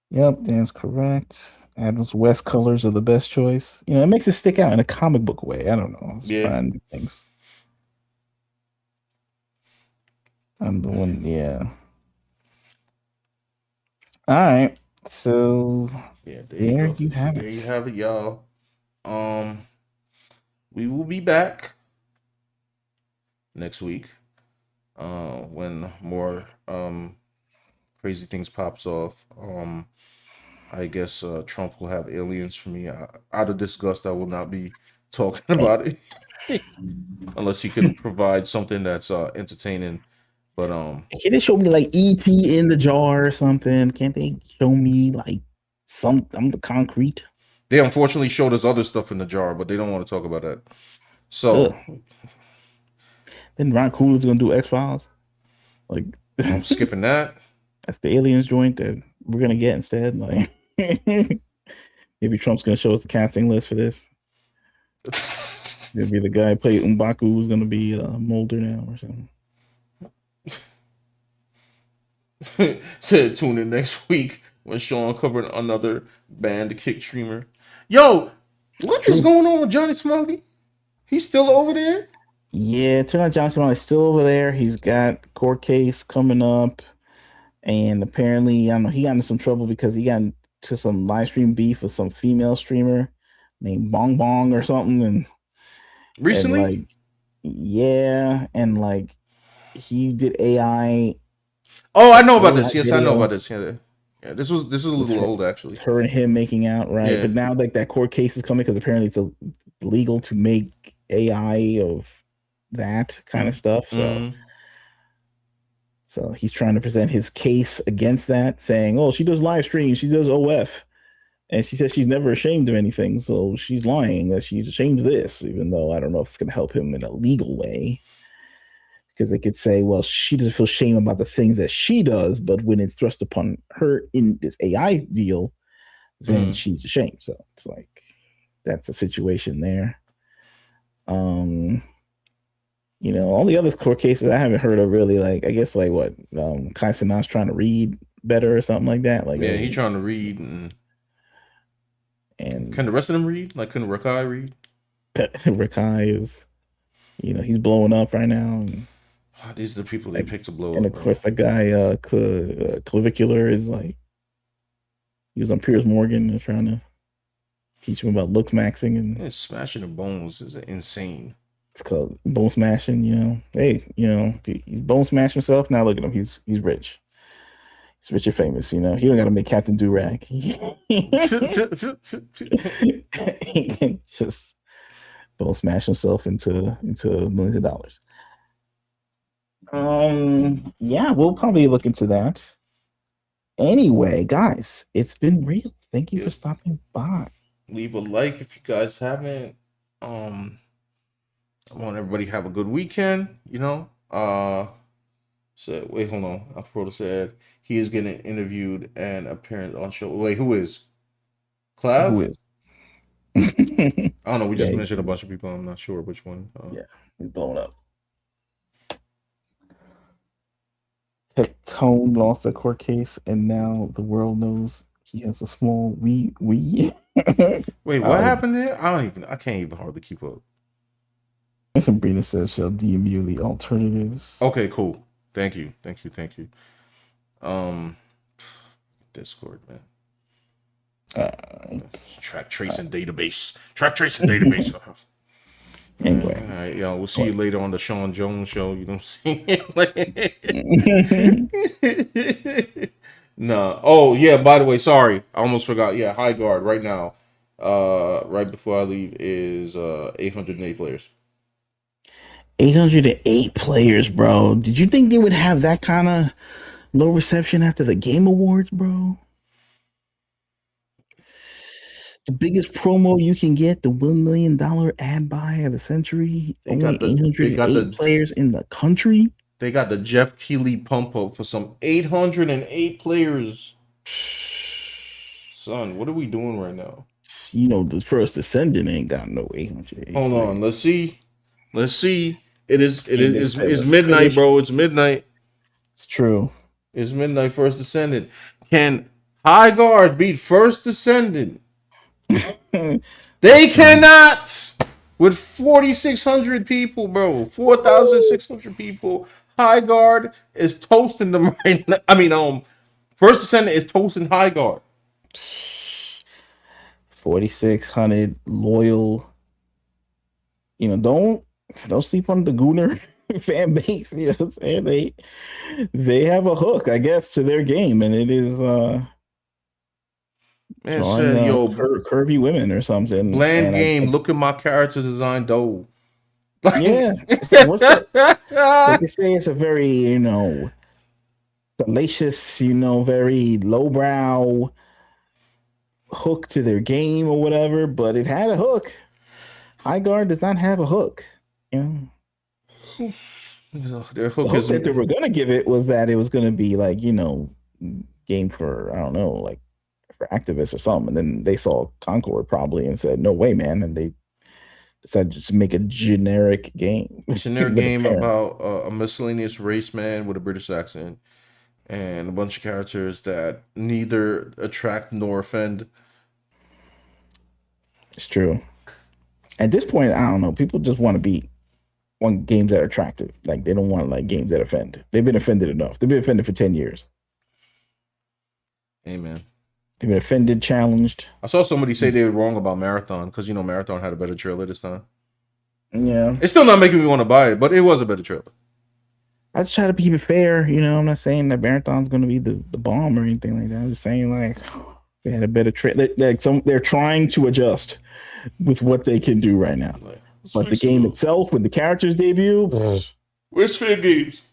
Yep, Dan's correct. Adam's West colors are the best choice. You know, it makes it stick out in a comic book way. I don't know. Yeah. Trying new things. I'm the one, yeah. All right. So Yeah, there go. you have There it. you have it, y'all. We will be back next week. When more crazy things pops off. I guess Trump will have aliens for me. Out of disgust, I will not be talking about it unless he can provide something that's entertaining. But Can they show me like E.T. in the jar or something? Can't they show me like the concrete? they unfortunately showed us other stuff in the jar, but they don't want to talk about that. So Then Ron Cooley's gonna do X-Files. Like I'm skipping that. that's the aliens joint that we're gonna get instead. Like maybe Trump's gonna show us the casting list for this. Maybe the guy who played M'Baku who's gonna be Mulder now or something. So tune in next week when Sean covered another banned kick streamer. Yo, what is going on with Johnny Smoggy? He's still over there? Yeah, it turned out Johnson is still over there. He's got court case coming up, and apparently, I don't know, he got into some trouble because he got into some live stream beef with some female streamer named Bong Bong or something, and Recently? and like, yeah, and like he did AI. Oh, I know about AI this. Yes, I know video. about this. Yeah, this was a little old actually. Her and him making out, right? Yeah. But now like that court case is coming because apparently it's illegal to make AI of that kind of stuff. So Mhm. so he's trying to present his case against that, saying, "Oh, she does live streams, she does OF, and she says she's never ashamed of anything, so she's lying that she's ashamed of this, even though I don't know if it's going to help him in a legal way." because they could say, well, she doesn't feel shame about the things that she does, but when it's thrust upon her in this AI deal, then she's ashamed. So it's like that's a situation there. You know, all the other court cases I haven't heard of really. Like, I guess like what Kai Cenat's trying to read better or something like that. Like, Yeah, he's trying to read, and can the rest of them read? Like, can Rakai read? Rakai is, you know, he's blowing up right now. And, these are the people they pick to blow up. And of course, that guy Clavicular is like, he was on Piers Morgan and trying to teach him about looks maxing and smashing the bones is insane. It's called bone smashing. You know, hey, you know, he's bone smashed himself. Now look at him, he's rich. He's rich and famous. You know, he don't got to make Captain Durag. He can just bone smash himself into millions of dollars. Yeah, we'll probably look into that. Anyway, guys, it's been real. Thank you for stopping by. Leave a like if you guys haven't. I want everybody to have a good weekend, you know. So wait, hold on. I forgot to said he is getting interviewed and appearance on show. Wait, who is? Clav? Who is? I don't know. We just mentioned a bunch of people. I'm not sure which one. Yeah, he's blowing up. Tone lost a court case, and now the world knows he has a small wee. Wait, what happened there? I can't even hardly keep up. Sabrina says she'll DMU the alternatives. Okay, cool. Thank you. Discord, man. Track tracing database. Anyway, all right, y'all. We'll see you later on the Sean Jones show. You know what I'm saying? No. Oh yeah. By the way, sorry, I almost forgot. Yeah, High Guard right now. Right before I leave is 808 players. 808 players, bro. Did you think they would have that kind of low reception after the Game Awards, bro? The biggest promo you can get, the $1 million ad buy of the century. Only 808 players in the country. They got the Jeff Keighley pump up for some 808 players. Son, what are we doing right now? You know, the first Ascendant ain't got no 808. Hold on, let's see. It's midnight, bro. It's midnight. It's true. It's midnight. First Descendant. Can High Guard beat First Descendant? They cannot. With 4,600 people, bro. 4,600 people. High Guard is toasting them right now. I mean, First Descendant is toasting High Guard. 4,600 loyal. You know, don't sleep on the Gooner fan base. You know what I'm saying? They have a hook, I guess, to their game, and it is man said, yo, curvy women or something. Bland game. Look at my character design, though. Yeah. Like they say, it's a very, you know, salacious, you know, very lowbrow hook to their game or whatever, but it had a hook. High Guard does not have a hook. You know? Their hook the hook that they were going to give it was that it was going to be like, you know, game for, I don't know, like for activists or something. And then they saw Concord probably and said, no way, man. And they decided to just make a generic game. About a miscellaneous race man with a British accent and a bunch of characters that neither attract nor offend. It's true. At this point, I don't know. People just want games that are attractive. Like, they don't want like games that offend. They've been offended enough. They've been offended for 10 years. Amen. They've been offended, challenged. I saw somebody say they were wrong about Marathon because, you know, Marathon had a better trailer this time. Yeah. It's still not making me want to buy it, but it was a better trailer. I just try to keep it fair. You know, I'm not saying that Marathon's going to be the bomb or anything like that. I'm just saying, like, they had a better trailer. They're trying to adjust with what they can do right now. But the game itself, when the characters debut, where's fair games?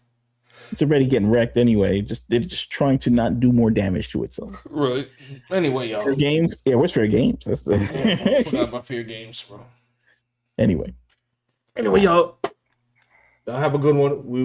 It's already getting wrecked anyway. They're just trying to not do more damage to itself. Right. Anyway, y'all. Fair games? Yeah, where's fair games? That's the I forgot about fair games, bro. Anyway, y'all. Y'all have a good one. We will